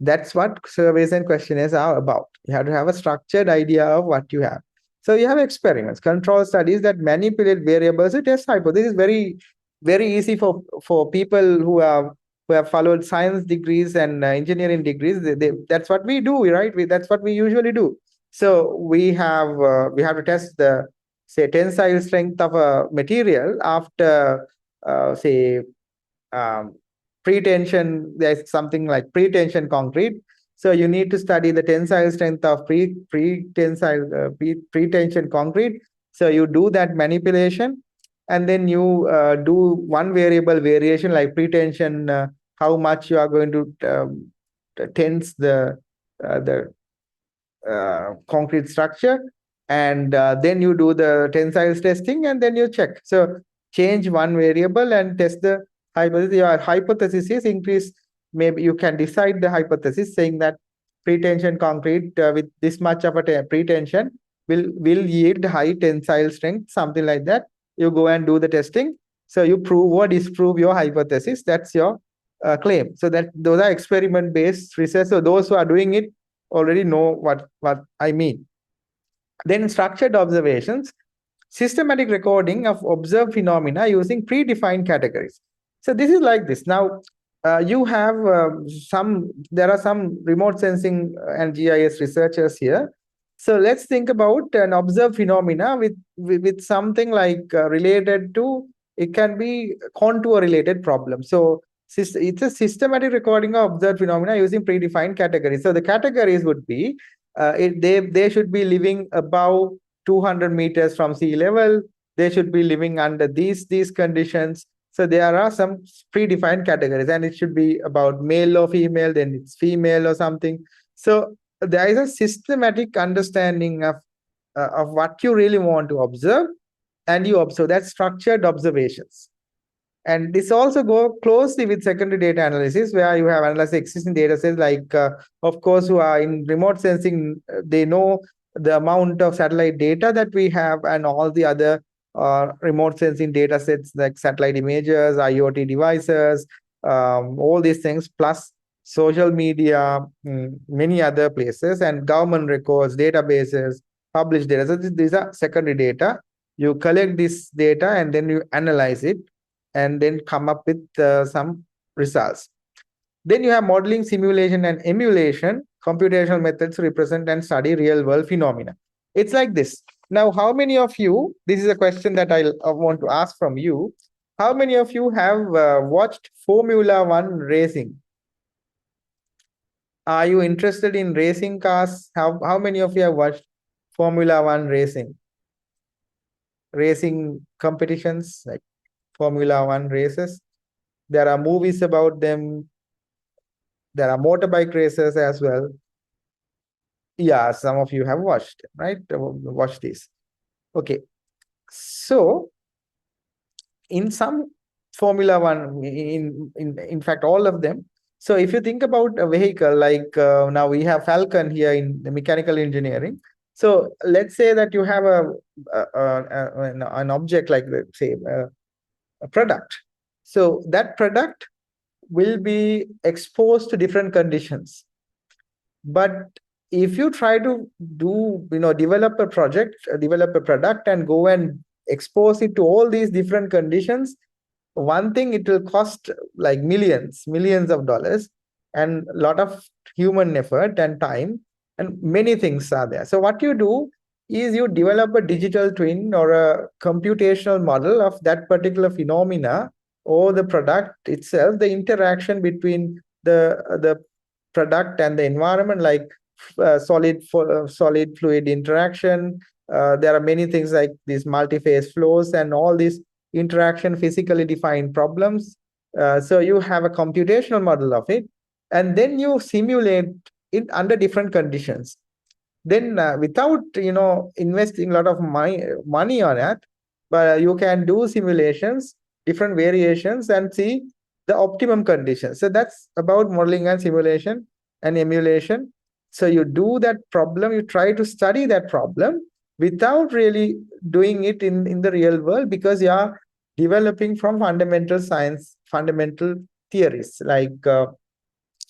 That's what surveys and questionnaires are about. You have to have a structured idea of what you have. So you have experiments, control studies that manipulate variables to test hypothesis. This is very easy for people who have followed science degrees and engineering degrees. That's what we do, right? That's what we usually do. So we have to test the, say, tensile strength of a material after, say, um, pre-tension. There's something like pre-tension concrete. So you need to study the tensile strength of pre-tension concrete. So you do that manipulation, and then you do one variable variation like pre-tension, how much you are going to tense the concrete structure, and then you do the tensile testing, and then you check. So change one variable and test the hypothesis. Your hypothesis is increased. Maybe you can decide the hypothesis saying that pre-tension concrete with this much of a pre-tension will yield high tensile strength, something like that. You go and do the testing. So you prove or disprove your hypothesis. That's your claim. So that those are experiment-based research. So those who are doing it already know what I mean. Then structured observations, systematic recording of observed phenomena using predefined categories. So this is like this. Now, you have there are some remote sensing and GIS researchers here. So let's think about an observed phenomena with something like related to, it can be contour related problem. So it's a systematic recording of observed phenomena using predefined categories. So the categories would be, they should be living above 200 meters from sea level. They should be living under these conditions. So there are some predefined categories, and it should be about male or female, then it's female or something. So there is a systematic understanding of what you really want to observe, and you observe that structured observations. And this also go closely with secondary data analysis, where you have analyzed existing data sets, like, of course, who are in remote sensing, they know the amount of satellite data that we have and all the other remote sensing data sets like satellite images, IoT devices, all these things, plus social media, many other places, and government records, databases, published data. So these are secondary data. You collect this data and then you analyze it and then come up with some results. Then you have modeling, simulation, and emulation. Computational methods represent and study real world phenomena. It's like this. Now, how many of you, this is a question that I want to ask from you. How many of you have watched Formula One racing? Are you interested in racing cars? How many of you have watched Formula One racing competitions, like Formula One races? There are movies about them. There are motorbike races as well. Yeah, some of you have watched, right? Watch this. Okay. So in some Formula One, in fact, all of them. So if you think about a vehicle, like now we have Falcon here in the mechanical engineering. So let's say that you have an object like, let's say, a product. So that product will be exposed to different conditions. But if you try to develop a product and go and expose it to all these different conditions, one thing, it will cost like millions of dollars, and a lot of human effort and time, and many things are there. So what you do is you develop a digital twin or a computational model of that particular phenomena or the product itself, the interaction between the product and the environment, like solid fluid interaction. There are many things like these multi-phase flows and all these interaction physically defined problems. So you have a computational model of it, and then you simulate it under different conditions. Then without investing a lot of money on it, but you can do simulations, different variations, and see the optimum conditions. So that's about modeling and simulation and emulation. So you do that problem, you try to study that problem without really doing it in the real world, because you are developing from fundamental science, fundamental theories. Like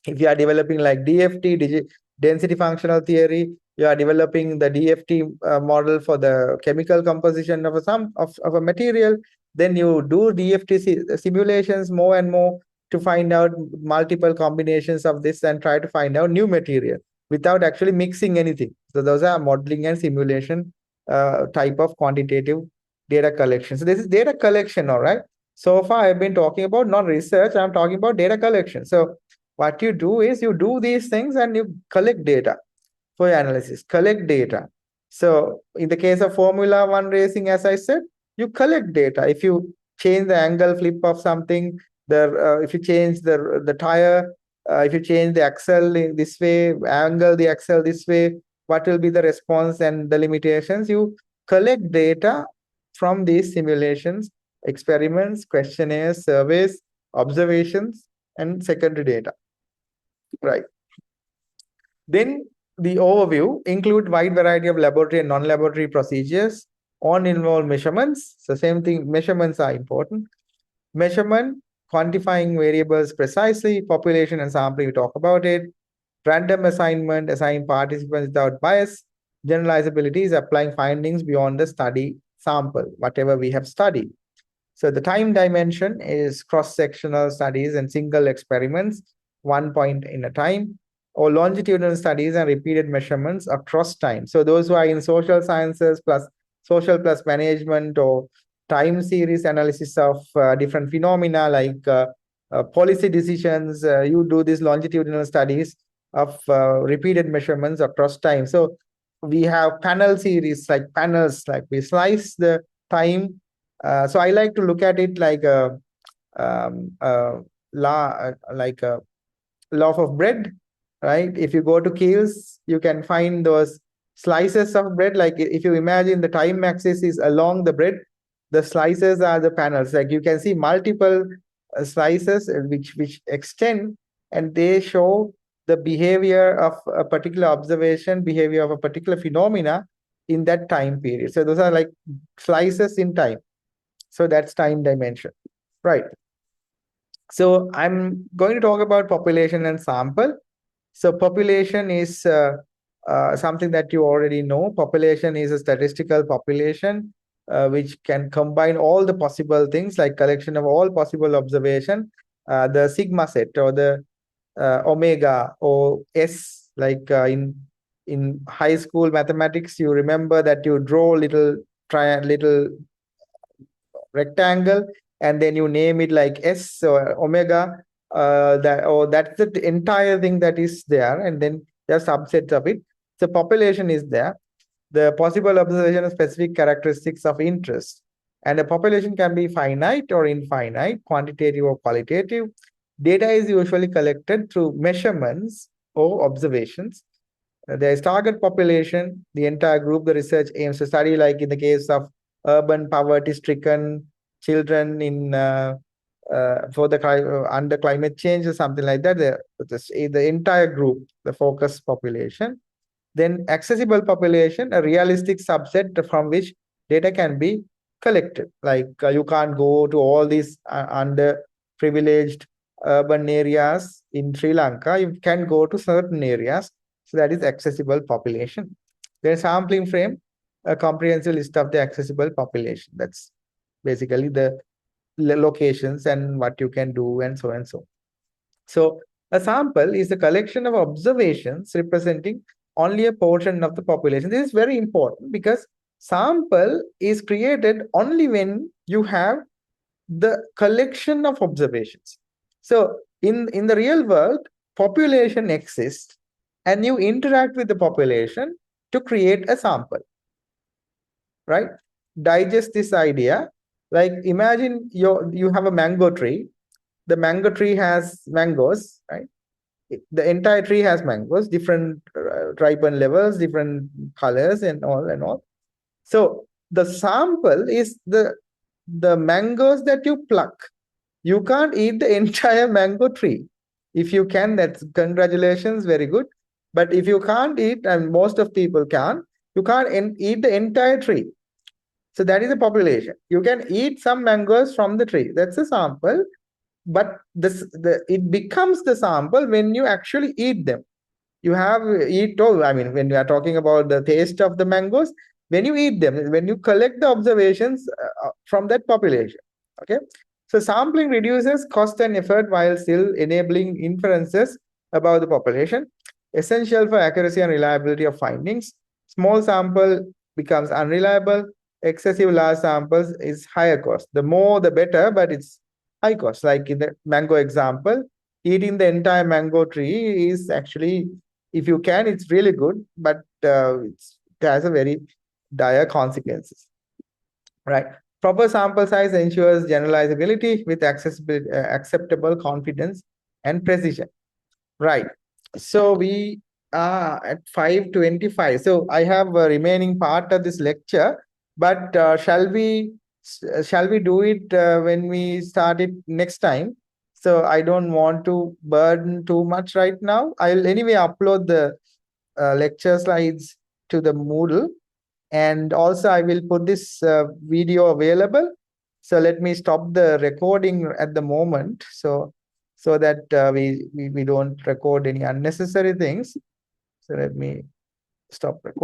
if you are developing like DFT, density functional theory, you are developing the DFT model for the chemical composition of a material, then you do DFT simulations more and more to find out multiple combinations of this and try to find out new material without actually mixing anything. So those are modeling and simulation type of quantitative data collection. So this is data collection, all right? So far, I've been talking about not research, I'm talking about data collection. So what you do is you do these things and you collect data for your analysis, collect data. So in the case of Formula One racing, as I said, you collect data. If you change the angle flip of something, if you change the tire, if you change the axle in this way, angle the axle this way, what will be the response and the limitations? You collect data from these simulations, experiments, questionnaires, surveys, observations, and secondary data. Right. Then the overview include wide variety of laboratory and non-laboratory procedures on involved measurements. So same thing, measurements are important. Measurement, quantifying variables precisely, population and sampling, we talk about it. Random assignment, assign participants without bias. Generalizability is applying findings beyond the study sample, whatever we have studied. So the time dimension is cross-sectional studies and single experiments, 1 point in a time, or longitudinal studies and repeated measurements across time. So those who are in social sciences plus social plus management or time series analysis of different phenomena like policy decisions, you do these longitudinal studies of repeated measurements across time. So we have panel series, like panels, like we slice the time. So I like to look at it like a like a loaf of bread, right? If you go to Kiehl's, you can find those slices of bread. Like if you imagine the time axis is along the bread, the slices are the panels. Like you can see multiple slices which extend, and they show the behavior of a particular observation, behavior of a particular phenomena in that time period. So those are like slices in time. So that's time dimension, right? So I'm going to talk about population and sample. So population is something that you already know. Population is a statistical population which can combine all the possible things, like collection of all possible observation, the sigma set or the omega or S, like in high school mathematics, you remember that you draw little little rectangle, and then you name it like S or omega, that's the entire thing that is there, and then there are subsets of it. So population is there. The possible observation of specific characteristics of interest. And the population can be finite or infinite, quantitative or qualitative. Data is usually collected through measurements or observations. There is target population, the entire group the research aims to study, like in the case of urban poverty-stricken children in for the under climate change or something like that. The entire group, the focus population. Then accessible population, a realistic subset from which data can be collected. Like you can't go to all these underprivileged urban areas in Sri Lanka. You can go to certain areas. So that is accessible population. Then sampling frame, a comprehensive list of the accessible population. That's basically the locations and what you can do and so and so. So a sample is a collection of observations representing only a portion of the population. This is very important because sample is created only when you have the collection of observations. So in the real world, population exists and you interact with the population to create a sample, right? Digest this idea. Like imagine you have a mango tree. The mango tree has mangoes, right? The entire tree has mangoes, different ripen levels, different colors, and all and all. So the sample is the mangoes that you pluck. You can't eat the entire mango tree. If you can, that's congratulations, very good. But if you can't eat, and most of people can, you can't eat the entire tree. So that is a population. You can eat some mangoes from the tree. That's a sample. But it becomes the sample when you actually eat them. You have eat all, I mean, when we are talking about the taste of the mangoes, when you eat them, when you collect the observations from that population. Okay. So sampling reduces cost and effort while still enabling inferences about the population, essential for accuracy and reliability of findings. Small sample becomes unreliable. Excessive large samples is higher cost. The more, the better, but it's high cost. Like in the mango example, eating the entire mango tree is actually, if you can, it's really good, but it has a very dire consequences, right? Proper sample size ensures generalizability with acceptable confidence and precision, right? So we are at 5:25. So I have a remaining part of this lecture, but shall we do it when we start it next time? So I don't want to burden too much right now. I'll anyway upload the lecture slides to the Moodle, and also I will put this video available. So let me stop the recording at the moment, so that we don't record any unnecessary things. So let me stop recording.